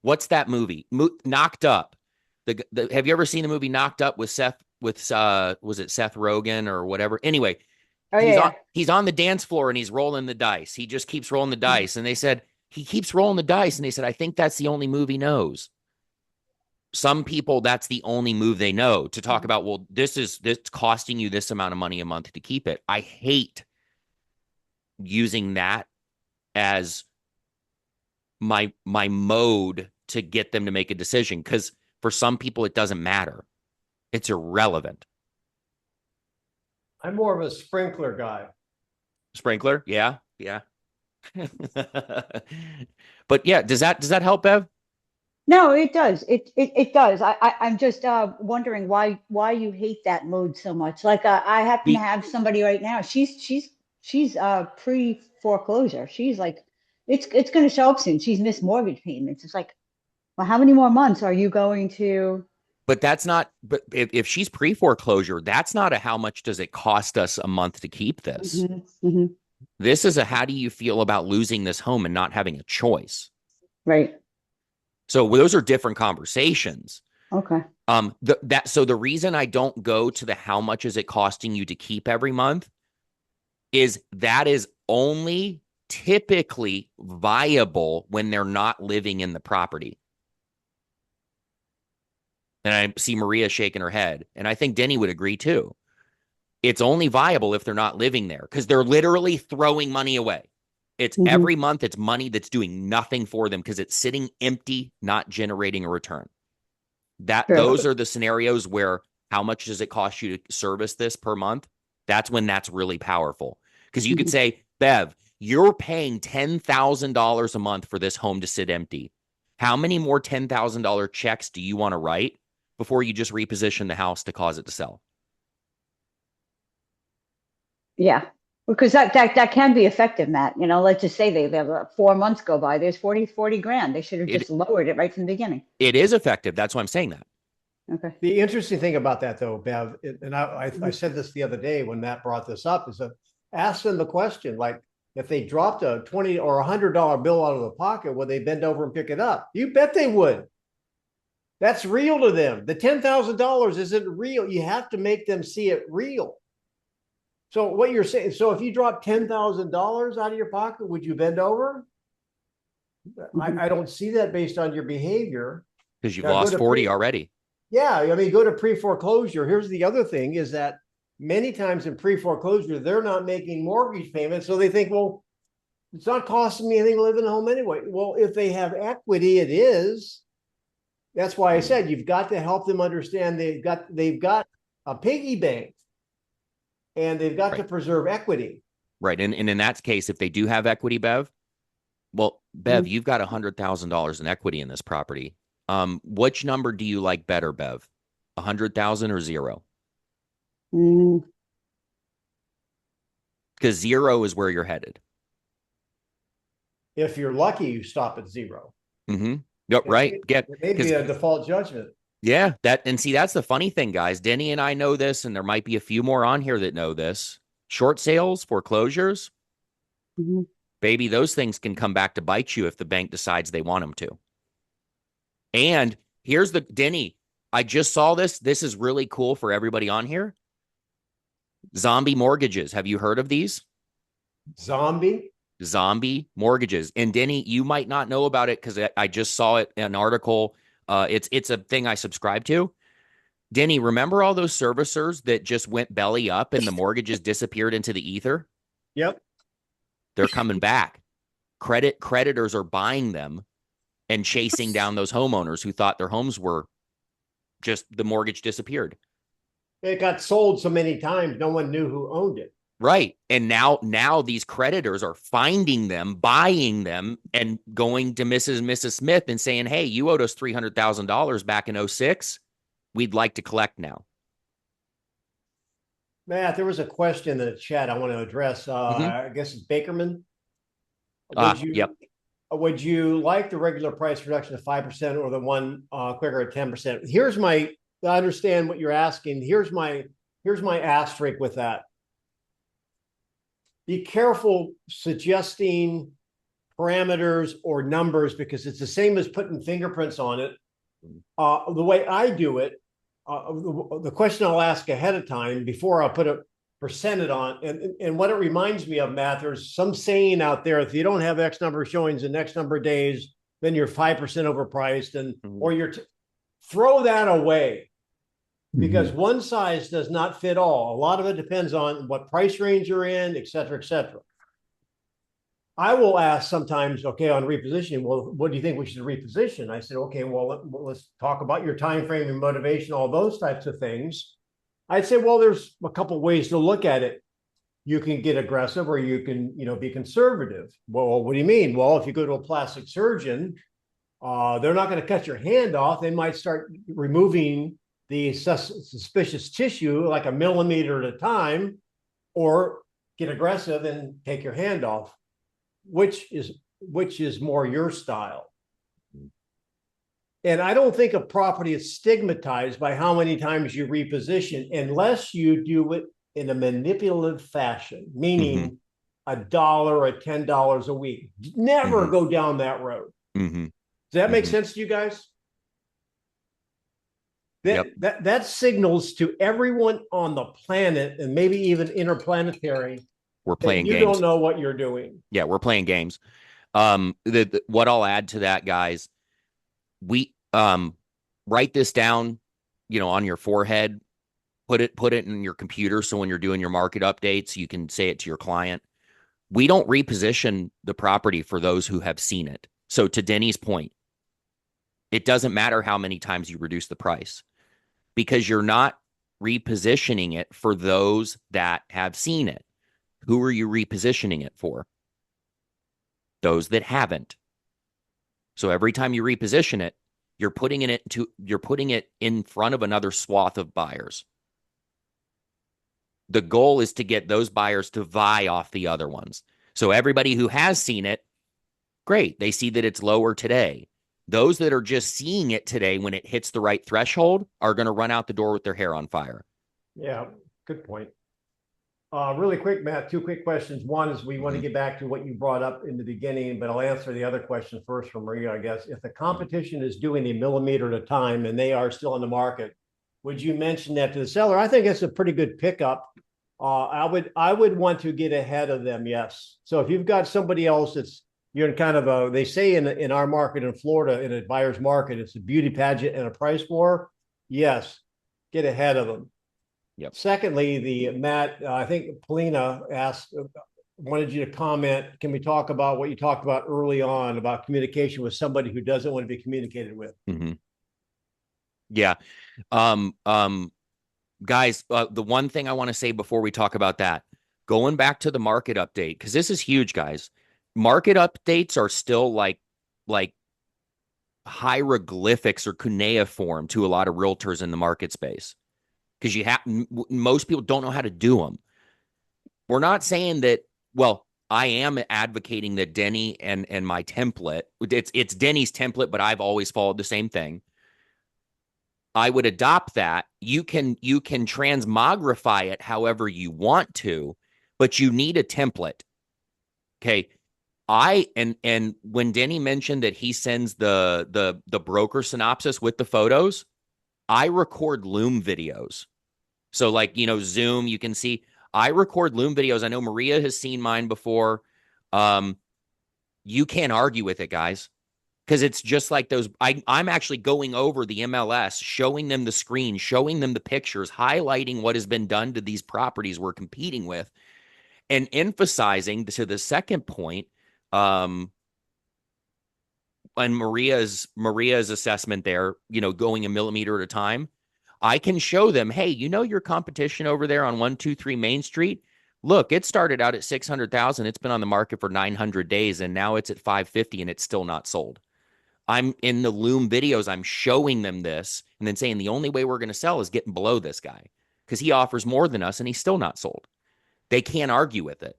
what's that movie? Knocked Up. Have you ever seen the movie Knocked Up with was it Seth Rogen or whatever? Anyway, Oh yeah. he's on the dance floor and he's rolling the dice. He just keeps rolling the dice, and they said he keeps rolling the dice, and they said I think that's the only move he knows. Some people, that's the only move they know, to talk about, well, this costing you this amount of money a month to keep it. I hate using that as my mode to get them to make a decision, because for some people it doesn't matter. It's irrelevant. I'm more of a sprinkler guy. Sprinkler, yeah. But yeah, does that help, Bev? No, it does. It does. I'm just wondering why you hate that mode so much. Like I happen to have somebody right now. She's pre foreclosure. She's like, it's going to show up soon. She's missed mortgage payments. It's like, well, how many more months are you going to? But that's not. But if she's pre foreclosure, that's not a how much does it cost us a month to keep this. This is a how do you feel about losing this home and not having a choice. Right. So those are different conversations. Okay. So the reason I don't go to the how much is it costing you to keep every month is that is only typically viable when they're not living in the property. And I see Maria shaking her head, and I think Denny would agree too. It's only viable if they're not living there, because they're literally throwing money away. It's every month, it's money that's doing nothing for them because it's sitting empty, not generating a return. Those are the scenarios where how much does it cost you to service this per month? That's when that's really powerful. Because you could say, Bev, you're paying $10,000 a month for this home to sit empty. How many more $10,000 checks do you want to write before you just reposition the house to cause it to sell? Yeah. Because that can be effective, Matt. Let's just say they have 4 months go by. There's 40 grand. They should have just lowered it right from the beginning. It is effective. That's why I'm saying that. Okay. The interesting thing about that, though, Bev, and I said this the other day when Matt brought this up, is ask them the question, like, if they dropped a $20 or $100 bill out of the pocket, would they bend over and pick it up? You bet they would. That's real to them. The $10,000 isn't real. You have to make them see it real. So what you're saying, so if you drop $10,000 out of your pocket, would you bend over? I don't see that based on your behavior. Because you've lost 40 already. Yeah, I mean, go to pre-foreclosure. Here's the other thing is that many times in pre-foreclosure, they're not making mortgage payments. So they think, well, it's not costing me anything to live in the home anyway. Well, if they have equity, it is. That's why I said you've got to help them understand they've got a piggy bank. And they've got to preserve equity. Right. And in that case, if they do have equity, Bev, you've got $100,000 in equity in this property. Which number do you like better, Bev? 100,000 or 0? Because 0 is where you're headed. If you're lucky, you stop at 0. Yep, right. It may be a default judgment. Yeah, that's the funny thing, guys. Denny and I know this, and there might be a few more on here that know this. Short sales, foreclosures, baby, those things can come back to bite you if the bank decides they want them to. And here's Denny, I just saw this. This is really cool for everybody on here. Zombie mortgages. Have you heard of these? Zombie mortgages. And Denny, you might not know about it because I just saw it in an article. It's a thing I subscribe to. Denny, remember all those servicers that just went belly up and the mortgages disappeared into the ether? Yep. They're coming back. Creditors are buying them and chasing down those homeowners who thought their homes were just the mortgage disappeared. It got sold so many times, no one knew who owned it. Right. And now these creditors are finding them, buying them, and going to Mrs. and Mrs. Smith and saying, hey, you owed us $300,000 back in 2006. We'd like to collect now. Matt, there was a question in the chat I want to address. I guess it's Bakerman. Yep. Would you like the regular price reduction of 5% or the one quicker at 10%? I understand what you're asking. Here's my asterisk with that. be careful suggesting parameters or numbers because it's the same as putting fingerprints on it. The way I do it, the question I'll ask ahead of time before I'll put a percentage on, and what it reminds me of, Matt, there's some saying out there: if you don't have X number of showings in X number of days, then you're 5% overpriced, and or you're throw that away because one size does not fit all. A lot of it depends on what price range you're in, et cetera, et cetera. I will ask sometimes, okay, on repositioning, well, what do you think we should reposition? I said, okay, well, let's talk about your time frame and motivation, all those types of things. I'd say, well, there's a couple ways to look at it. You can get aggressive or you can, be conservative. Well, what do you mean? Well, if you go to a plastic surgeon, they're not going to cut your hand off. They might start removing the suspicious tissue like a millimeter at a time, or get aggressive and take your hand off. Which is more your style? And I don't think a property is stigmatized by how many times you reposition unless you do it in a manipulative fashion, meaning $1 or $10 a week. Never go down that road. Does that make sense to you guys? That signals to everyone on the planet and maybe even interplanetary. We're playing games. You don't know what you're doing. Yeah, we're playing games. What I'll add to that, guys, we write this down, on your forehead, put it in your computer. So when you're doing your market updates, you can say it to your client. We don't reposition the property for those who have seen it. So to Denny's point, it doesn't matter how many times you reduce the price because you're not repositioning it for those that have seen it. Who are you repositioning it for? Those that haven't. So every time you reposition it, you're putting it in front of another swath of buyers. The goal is to get those buyers to vie off the other ones. So everybody who has seen it, great. They see that it's lower today. Those that are just seeing it today when it hits the right threshold are going to run out the door with their hair on fire. Yeah, good point. Really quick, Matt, 2 quick questions. One is we want to get back to what you brought up in the beginning, but I'll answer the other question first from Maria, I guess. If the competition is doing a millimeter at a time and they are still in the market, would you mention that to the seller? I think it's a pretty good pickup. I would want to get ahead of them, yes. So if you've got somebody else you're in kind of they say in our market in Florida, in a buyer's market, it's a beauty pageant and a price war. Yes, get ahead of them. Yep. Secondly, Matt, I think Polina wanted you to comment. Can we talk about what you talked about early on about communication with somebody who doesn't want to be communicated with? Yeah. Guys, the one thing I want to say before we talk about that, going back to the market update, because this is huge, guys. Market updates are still like hieroglyphics or cuneiform to a lot of realtors in the market space. Because most people don't know how to do them. We're not saying that, well, I am advocating that Denny and my template, it's Denny's template, but I've always followed the same thing. I would adopt that. You can transmogrify it however you want to, but you need a template. Okay. And when Denny mentioned that he sends the broker synopsis with the photos, I record Loom videos. So like, Zoom, you can see I record Loom videos. I know Maria has seen mine before. You can't argue with it, guys, because it's just like those. I'm actually going over the MLS, showing them the screen, showing them the pictures, highlighting what has been done to these properties we're competing with, and emphasizing to the second point, and Maria's assessment there, going a millimeter at a time. I can show them, hey, your competition over there on 123 Main Street. Look, it started out at 600,000. It's been on the market for 900 days, and now it's at 550, and it's still not sold. I'm in the Loom videos. I'm showing them this, and then saying the only way we're going to sell is getting below this guy because he offers more than us, and he's still not sold. They can't argue with it.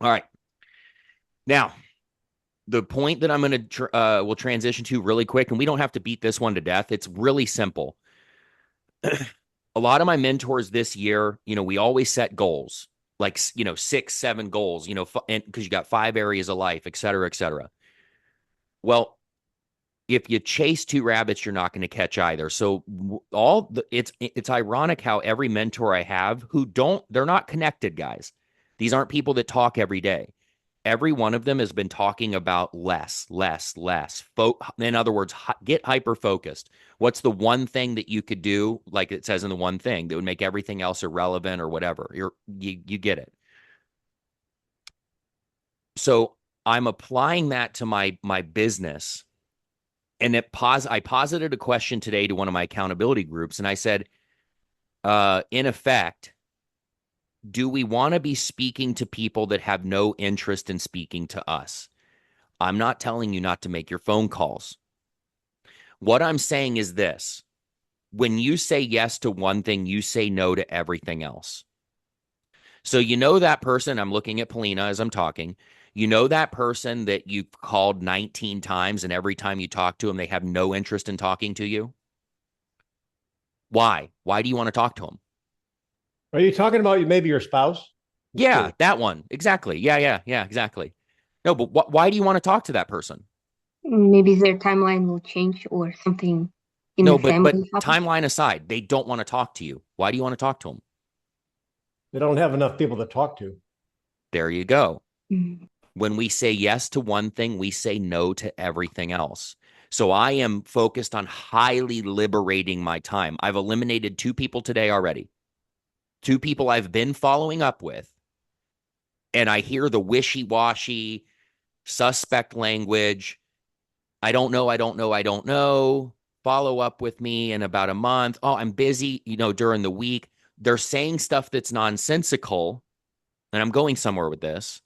All right. Now, the point that I'm going to will transition to really quick, and we don't have to beat this one to death. It's really simple. A a lot of my mentors this year, we always set goals, like, 6, 7 goals, because you got 5 areas of life, et cetera, et cetera. Well, if you chase 2 rabbits, you're not going to catch either. So it's ironic how every mentor I have they're not connected, guys. These aren't people that talk every day. Every one of them has been talking about less. In other words, get hyper focused. What's the one thing that you could do, like it says in the one thing, that would make everything else irrelevant or whatever? You get it. So I'm applying that to my business. And I posited a question today to one of my accountability groups, and I said, in effect, do we want to be speaking to people that have no interest in speaking to us? I'm not telling you not to make your phone calls. What I'm saying is this: when you say yes to one thing, you say no to everything else. So that person, I'm looking at Polina as I'm talking, that person that you've called 19 times, and every time you talk to them, they have no interest in talking to you. Why? Why do you want to talk to them? Are you talking about maybe your spouse? Yeah, that one. Exactly. Yeah, exactly. No, but why do you want to talk to that person? Maybe their timeline will change or something in No, the but family happens. timeline aside, they don't want to talk to you. Why do you want to talk to them? They don't have enough people to talk to. There you go. Mm. When we say yes to one thing, we say no to everything else. So I am focused on highly liberating my time. I've eliminated 2 people today already. 2 people I've been following up with. And I hear the wishy-washy, suspect language. I don't know. Follow up with me in about a month. Oh, I'm busy, during the week. They're saying stuff that's nonsensical. And I'm going somewhere with this.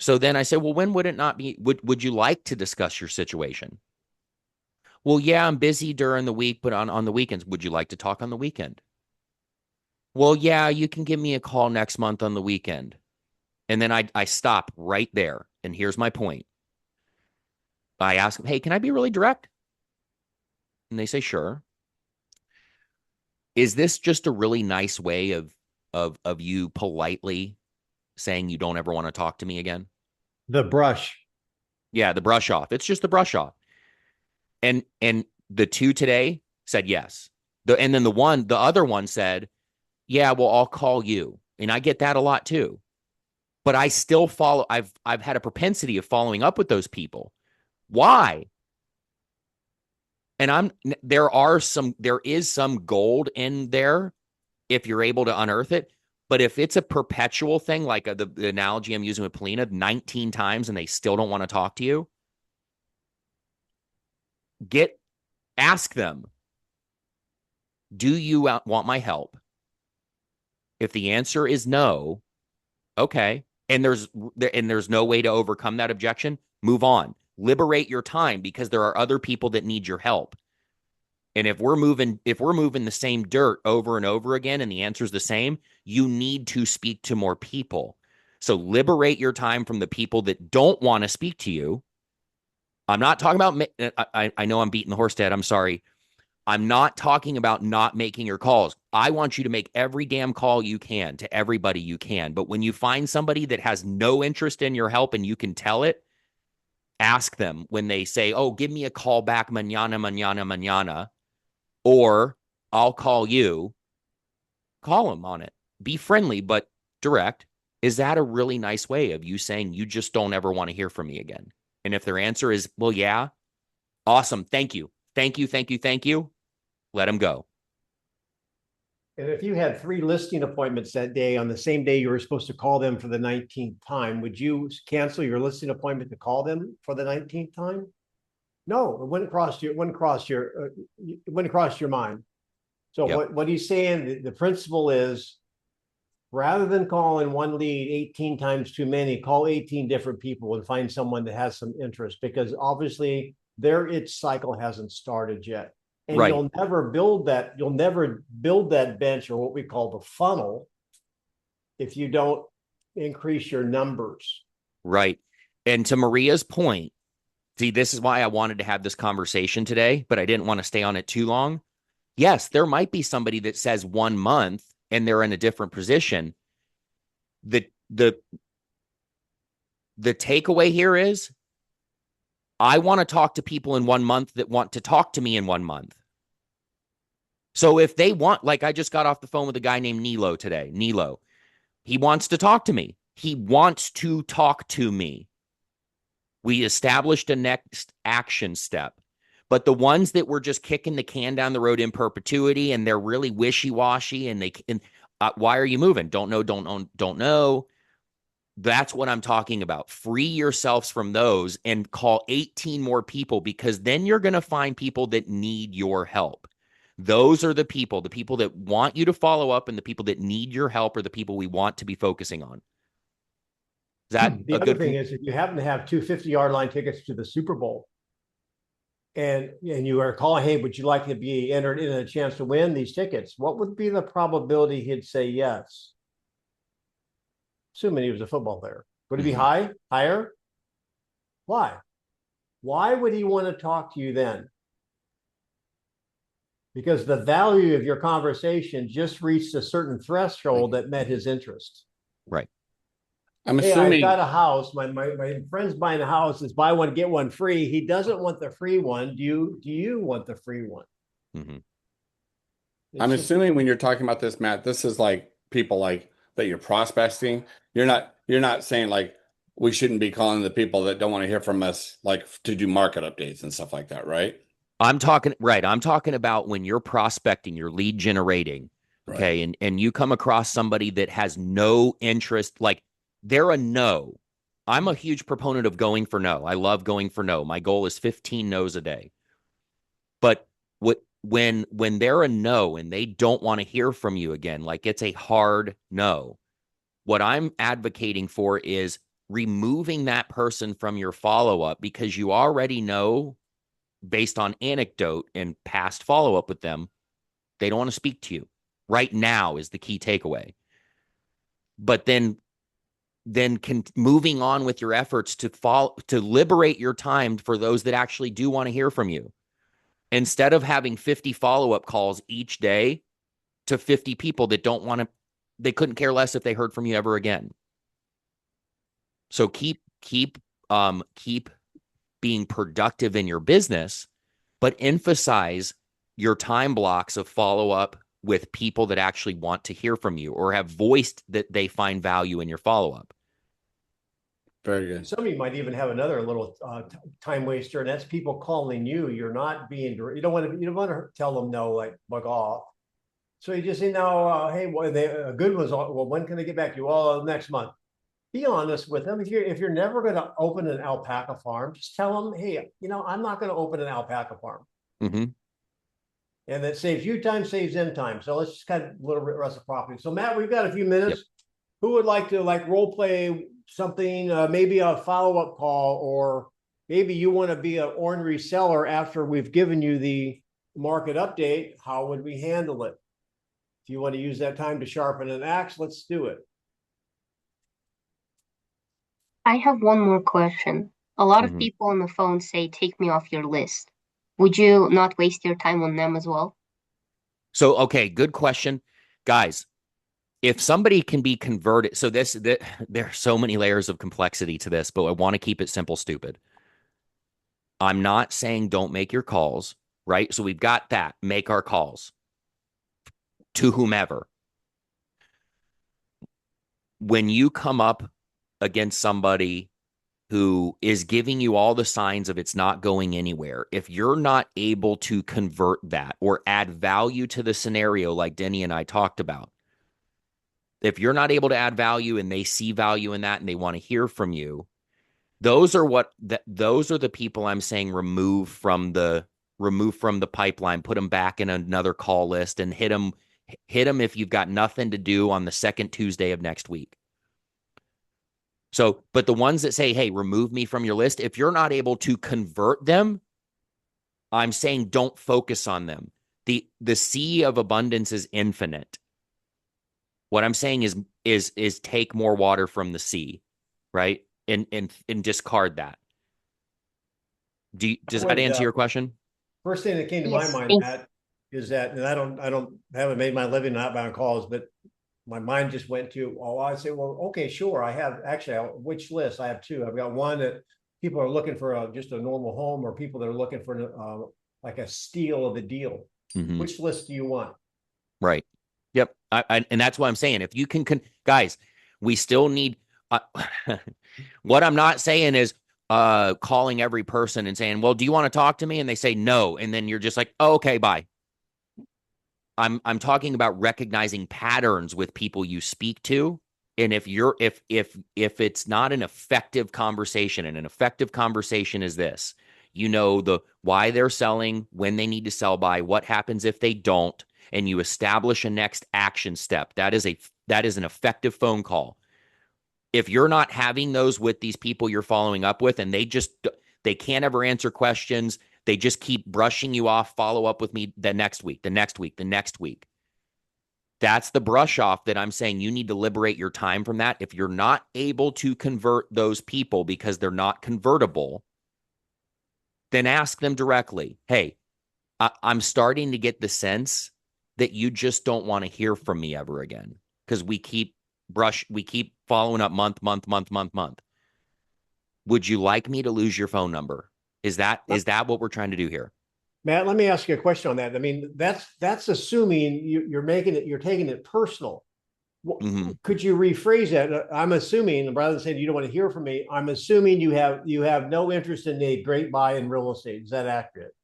So then I say, well, when would it not be? Would you like to discuss your situation? Well, yeah, I'm busy during the week, but on the weekends, would you like to talk on the weekend? Well, yeah, you can give me a call next month on the weekend. And then I stop right there. And here's my point. I ask them, hey, can I be really direct? And they say, sure. Is this just a really nice way of you politely saying you don't ever want to talk to me again? The brush. Yeah, the brush off. It's just the brush off. And the 2 today said yes. And then the other one said, yeah, well, I'll call you. And I get that a lot too. But I still follow. I've had a propensity of following up with those people. Why? And there is some gold in there if you're able to unearth it. But if it's a perpetual thing, like the analogy I'm using with Polina, 19 times and they still don't want to talk to you, ask them, do you want my help? If the answer is no, okay, and there's no way to overcome that objection, move on. Liberate your time, because there are other people that need your help. And if we're moving the same dirt over and over again and the answer is the same, you need to speak to more people. So liberate your time from the people that don't want to speak to you. I'm not talking about, I know I'm beating the horse dead. I'm sorry. I'm not talking about not making your calls. I want you to make every damn call you can to everybody you can. But when you find somebody that has no interest in your help and you can tell it, ask them when they say, oh, give me a call back mañana, or I'll call you. Call them on it. Be friendly, but direct. Is that a really nice way of you saying you just don't ever want to hear from me again? And if their answer is, well, yeah, awesome. Thank you. Let them go. And if you had 3 listing appointments that day, on the same day you were supposed to call them for the 19th time, would you cancel your listing appointment to call them for the 19th time? No, it wouldn't cross your mind. So Yep. what he's saying, the principle is, rather than calling one lead 18 times too many, call 18 different people and find someone that has some interest, because obviously their itch cycle hasn't started yet. And Right. you'll never build that bench, or what we call the funnel, if you don't increase your numbers. Right. And to Maria's point, see, this is why I wanted to have this conversation today, but I didn't want to stay on it too long. Yes, there might be somebody that says 1 month and they're in a different position. The takeaway here is I want to talk to people in 1 month that want to talk to me in 1 month. So if they want, like I just got off the phone with a guy named Nilo today. Nilo, he wants to talk to me. He wants to talk to me. We established a next action step. But the ones that were just kicking the can down the road in perpetuity and they're really wishy-washy and why are you moving? Don't know. That's what I'm talking about. Free yourselves from those and call 18 more people, because then you're going to find people that need your help. Those are the people that want you to follow up, and the people that need your help are the people we want to be focusing on. Is that The a other good thing is, if you happen to have 2 50-yard line tickets to the Super Bowl, and you are calling, hey, would you like to be entered in a chance to win these tickets? What would be the probability he'd say yes? Assuming he was a football player. Would it be higher? Why? Why would he want to talk to you then? Because the value of your conversation just reached a certain threshold that met his interest. right? I'm Hey, assuming. I've got a house. My friend's buying a house. It's buy one, get one free. He doesn't want the free one. Do you want the free one? Mm-hmm. I'm assuming when you're talking about this, Matt, this is like people like that you're prospecting. You're not saying like we shouldn't be calling the people that don't want to hear from us, like to do market updates and stuff like that, right? I'm talking about when you're prospecting, you're lead generating, okay, Right. and you come across somebody that has no interest, like they're a no. I'm a huge proponent of going for no. I love going for no. My goal is 15 no's a day. But when they're a no and they don't want to hear from you again, like it's a hard no. What I'm advocating for is removing that person from your follow-up, because you already know, based on anecdote and past follow-up with them, they don't want to speak to you. Right now is the key takeaway. But then moving on with your efforts to liberate your time for those that actually do want to hear from you. Instead of having 50 follow-up calls each day to 50 people that don't want to, they couldn't care less if they heard from you ever again. So keep being productive in your business, but emphasize your time blocks of follow-up with people that actually want to hear from you or have voiced that they find value in your follow-up. Very good. Some of you might even have another little time waster, and that's people calling you. You're not being, you don't want to tell them no, like bug off. So you just say, no, hey, well, a good one's, well, when can they get back to you? Well, next month. Be honest with them. If you're never going to open an alpaca farm, just tell them, hey, I'm not going to open an alpaca farm. Mm-hmm. And that saves you time, saves them time. So let's just kind of a little reciprocity. So Matt, we've got a few minutes. Yep. Who would like to role play something, maybe a follow-up call, or maybe you want to be an ornery seller after we've given you the market update? How would we handle it? If you want to use that time to sharpen an axe, let's do it. I have one more question. A lot of Mhm. people on the phone say, take me off your list. Would you not waste your time on them as well? So, okay, good question. Guys, if somebody can be converted, so there are so many layers of complexity to this, but I want to keep it simple, stupid. I'm not saying don't make your calls, right? So we've got that. Make our calls to whomever. When you come up against somebody who is giving you all the signs of it's not going anywhere, if you're not able to convert that or add value to the scenario like Denny and I talked about, if you're not able to add value and they see value in that and they want to hear from you, those are the people I'm saying remove from the pipeline, put them back in another call list and hit them if you've got nothing to do on the second Tuesday of next week. So, but the ones that say, hey, remove me from your list, if you're not able to convert them, I'm saying don't focus on them. The sea of abundance is infinite. What I'm saying is take more water from the sea, right? And discard that. Does that answer your question? First thing that came to my Yes, mind, thanks. Matt, is that, and haven't made my living on outbound calls, but my mind just went to, oh, I say, well, okay, sure. I have actually, which list? I have two. I've got one that people are looking for just a normal home, or people that are looking for like a steal of a deal. Mhm. Which list do you want? Right. Yep. And that's what I'm saying. If you can, guys, we still need, what I'm not saying is calling every person and saying, well, do you want to talk to me? And they say no. And then you're just like, oh, okay, bye. I'm talking about recognizing patterns with people you speak to. And if it's not an effective conversation, and an effective conversation is this, you know, the why they're selling, when they need to sell by, what happens if they don't, and you establish a next action step. That is an effective phone call. If you're not having those with these people you're following up with, and they can't ever answer questions, they just keep brushing you off, follow up with me the next week, the next week, the next week. That's the brush off that I'm saying you need to liberate your time from that. If you're not able to convert those people because they're not convertible, then ask them directly, hey, I'm starting to get the sense that you just don't want to hear from me ever again, because we keep following up month. Would you like me to lose your phone number? Is that what we're trying to do here? Matt, let me ask you a question on that. I mean, that's assuming you're taking it personal. Mm-hmm. Could you rephrase that? I'm assuming, rather than saying you don't want to hear from me, I'm assuming you have no interest in a great buy in real estate. Is that accurate?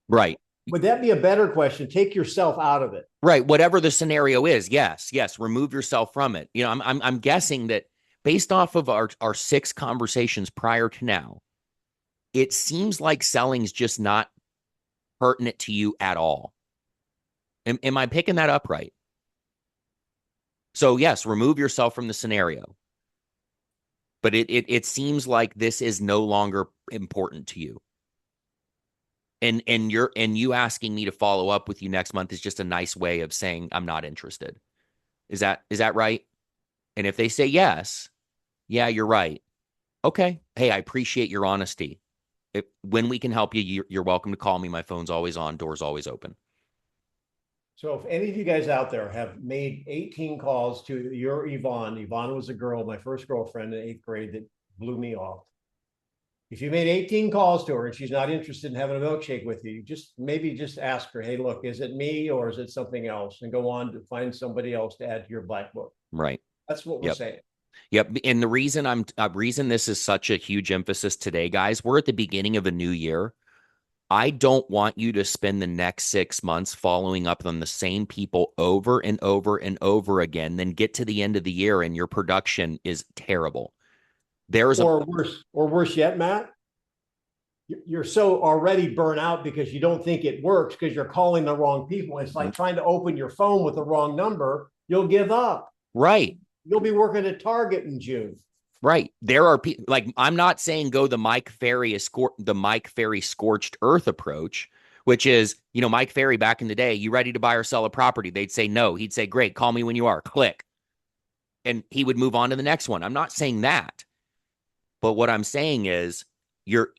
Right. Would that be a better question? Take yourself out of it. Right. Whatever the scenario is, yes. Remove yourself from it. You know, I'm guessing that based off of our 6 conversations prior to now, it seems like selling's just not pertinent to you at all. Am I picking that up right? So yes, remove yourself from the scenario. But it seems like this is no longer important to you. And you asking me to follow up with you next month is just a nice way of saying I'm not interested. Is that right? And if they say yes, yeah, you're right. Okay. Hey, I appreciate your honesty. When we can help you, you're welcome to call me. My phone's always on, door's always open. So if any of you guys out there have made 18 calls to your Yvonne was a girl, my first girlfriend in 8th grade that blew me off. If you made 18 calls to her and she's not interested in having a milkshake with you, maybe ask her, hey, look, is it me or is it something else? And go on to find somebody else to add to your black book. Right. That's what we're saying. Yep. And the reason this is such a huge emphasis today, guys, we're at the beginning of a new year. I don't want you to spend the next 6 months following up on the same people over and over and over again, then get to the end of the year and your production is terrible. Or worse yet, Matt, you're so already burnt out because you don't think it works because you're calling the wrong people. It's like trying to open your phone with the wrong number. You'll give up. Right. You'll be working at Target in June. Right. There are people like, I'm not saying go the Mike Ferry scorched earth approach, which is, you know, Mike Ferry back in the day, you ready to buy or sell a property? They'd say no. He'd say, great, call me when you are. Click. And he would move on to the next one. I'm not saying that. But what I'm saying is you're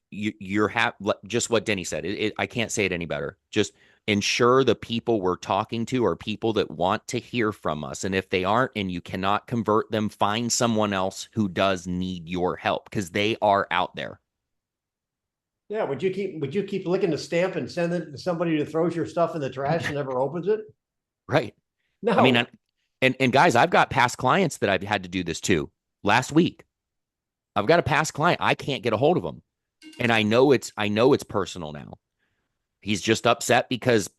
just what Denny said. I can't say it any better. Just ensure the people we're talking to are people that want to hear from us. And if they aren't and you cannot convert them, find someone else who does need your help because they are out there. Yeah. Would you keep licking the stamp and send it to somebody who throws your stuff in the trash and never opens it? Right. No. I mean, and guys, I've got past clients that I've had to do this to. Last week, I've got a past client. I can't get a hold of him. And I know it's personal now. He's just upset because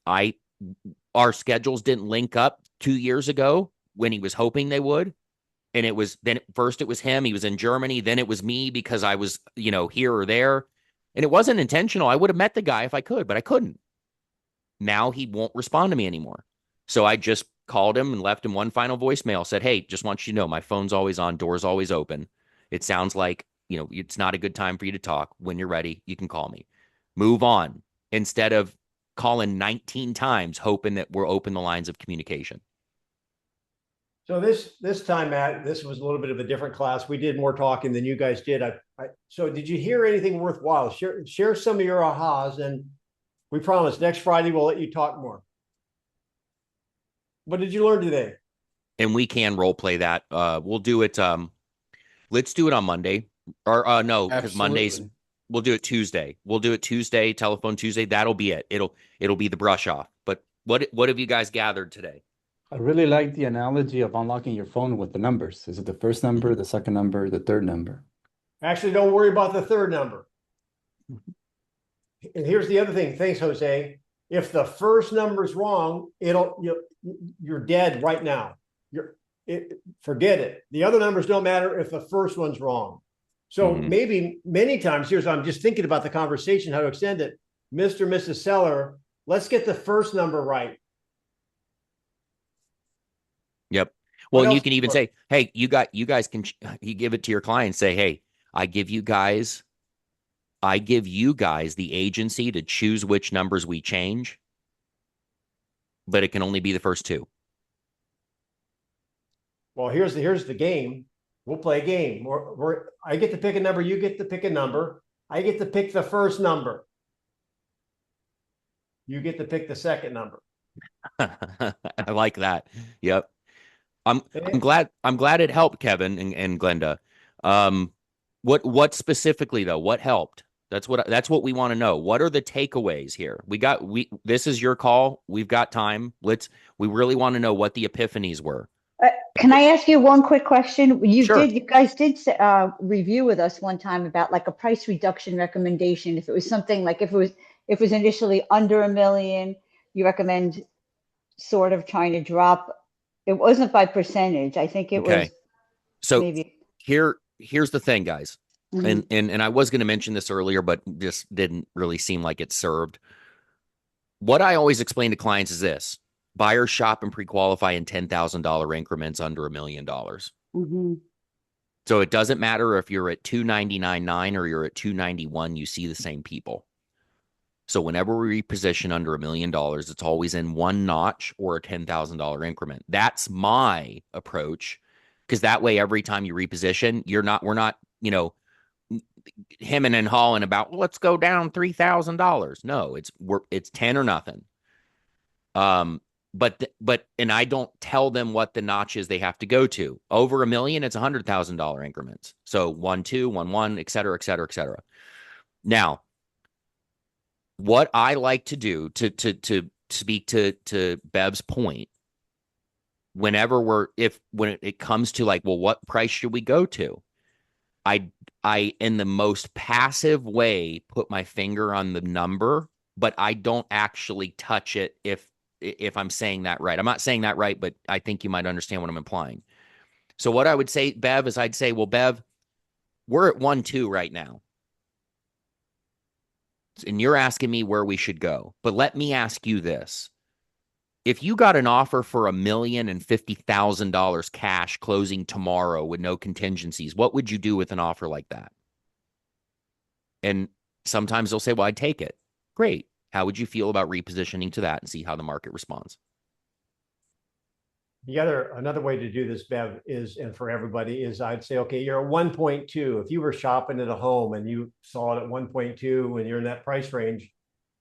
our schedules didn't link up 2 years ago when he was hoping they would. And first it was him. He was in Germany. Then it was me because I was, here or there. And it wasn't intentional. I would have met the guy if I could, but I couldn't. Now he won't respond to me anymore. So I just called him and left him one final voicemail, said, hey, just want you to know my phone's always on, door's always open. It sounds like, it's not a good time for you to talk. When you're ready, you can call me. Move on instead of calling 19 times, hoping that we'll open the lines of communication. So this time, Matt, this was a little bit of a different class. We did more talking than you guys did. So did you hear anything worthwhile? Share some of your ahas, and we promise next Friday we'll let you talk more. What did you learn today? And we can role play that. We'll do it. Let's do it on Monday, or no, because Mondays Absolutely. we'll do it Tuesday. We'll do it Tuesday, telephone Tuesday. That'll be it. It'll be the brush off. But what have you guys gathered today? I really like the analogy of unlocking your phone with the numbers. Is it the first number, the second number, the third number? Actually, don't worry about the third number. And here's the other thing. Thanks, Jose. If the first number is wrong, you're dead right now. Forget it. The other numbers don't matter if the first one's wrong. So maybe many times, I'm just thinking about the conversation, how to extend it. Mr. and Mrs. Seller, let's get the first number right. Yep. Well, What and you else? can even say, hey, you guys can you give it to your clients, say, hey, I give you guys the agency to choose which numbers we change, but it can only be the first two. Well, here's the game. We'll play a game. I get to pick a number, you get to pick a number. I get to pick the first number. You get to pick the second number. I like that. Yep. I'm glad it helped, Kevin and Glenda. What specifically though? What helped? That's what we want to know. What are the takeaways here? This is your call. We've got time. We really want to know what the epiphanies were. Can I ask you one quick question? Sure. You guys did review with us one time about like a price reduction recommendation. If it was something like if it was initially under $1 million, you recommend sort of trying to drop. It wasn't by percentage. I think it was. So maybe. Here's the thing, guys. And I was going to mention this earlier, but just didn't really seem like it served. What I always explain to clients is this: buyers shop and pre-qualify in $10,000 increments under $1 million. So it doesn't matter if you're at 299.9 or you're at 291, you see the same people. So whenever we reposition under $1 million, it's always in one notch or a $10,000 increment. That's my approach, because that way, every time you reposition, we're not, hemming and hawing about, well, let's go down $3,000. No, it's 10 or nothing. But I don't tell them what the notch is they have to go to. Over $1 million, it's $100,000 increments. So 1, 2, 1, 1, et cetera, et cetera, et cetera. Now, what I like to do to speak to Bev's point, when it comes to like, well, what price should we go to? I in the most passive way put my finger on the number, but I don't actually touch it if I'm saying that right. I'm not saying that right, but I think you might understand what I'm implying. So what I would say, Bev, is I'd say, well, Bev, we're at 1.2 right now. And you're asking me where we should go. But let me ask you this. If you got an offer for $1,050,000 cash closing tomorrow with no contingencies, what would you do with an offer like that? And sometimes they'll say, well, I'd take it. Great. How would you feel about repositioning to that and see how the market responds? Another way to do this, Bev, and for everybody, is I'd say, okay, you're at 1.2. If you were shopping at a home and you saw it at 1.2 and you're in that price range,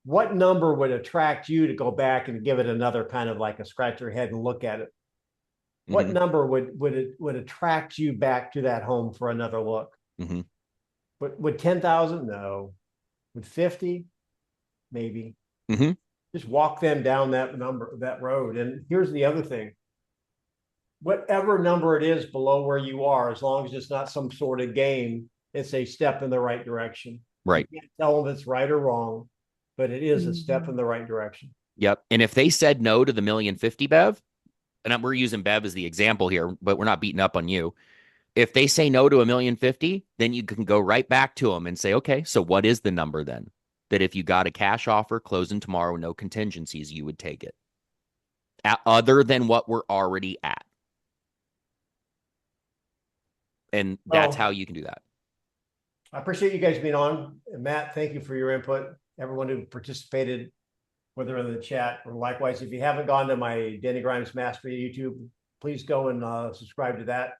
what number would attract you to go back and give it another kind of like a scratch your head and look at it? What number would attract you back to that home for another look? Would 10,000? No. Would 50? Maybe. Just walk them down that road. And here's the other thing. Whatever number it is below where you are, as long as it's not some sort of game, it's a step in the right direction. Right. You can't tell them it's right or wrong, but it is a step in the right direction. Yep. And if they said no to the $1,050,000, Bev, and we're using Bev as the example here, but we're not beating up on you. If they say no to $1,050,000, then you can go right back to them and say, okay, so what is the number then? That if you got a cash offer closing tomorrow, no contingencies, you would take it, other than what we're already at. And that's how you can do that. I appreciate you guys being on. Matt, thank you for your input. Everyone who participated, whether in the chat or likewise, if you haven't gone to my Denny Grimes Mastery YouTube, please go and subscribe to that.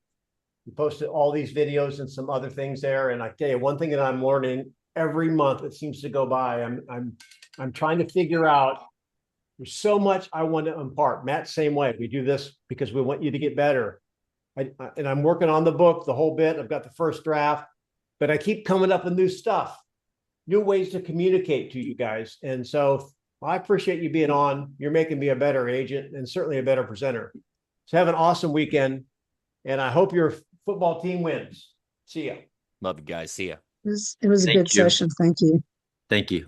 We posted all these videos and some other things there. And I tell you, one thing that I'm learning every month, it seems to go by, I'm trying to figure out There's so much I want to impart. Matt, same way. We do this because we want you to get better. And I'm working on the book, the whole bit. I've got the first draft, but I keep coming up with new stuff, new ways to communicate to you guys. And so I appreciate you being on. You're making me a better agent and certainly a better presenter. So have an awesome weekend. And I hope your football team wins. See ya. Love you guys. See ya. It was a Thank good you. session. Thank you. Thank you.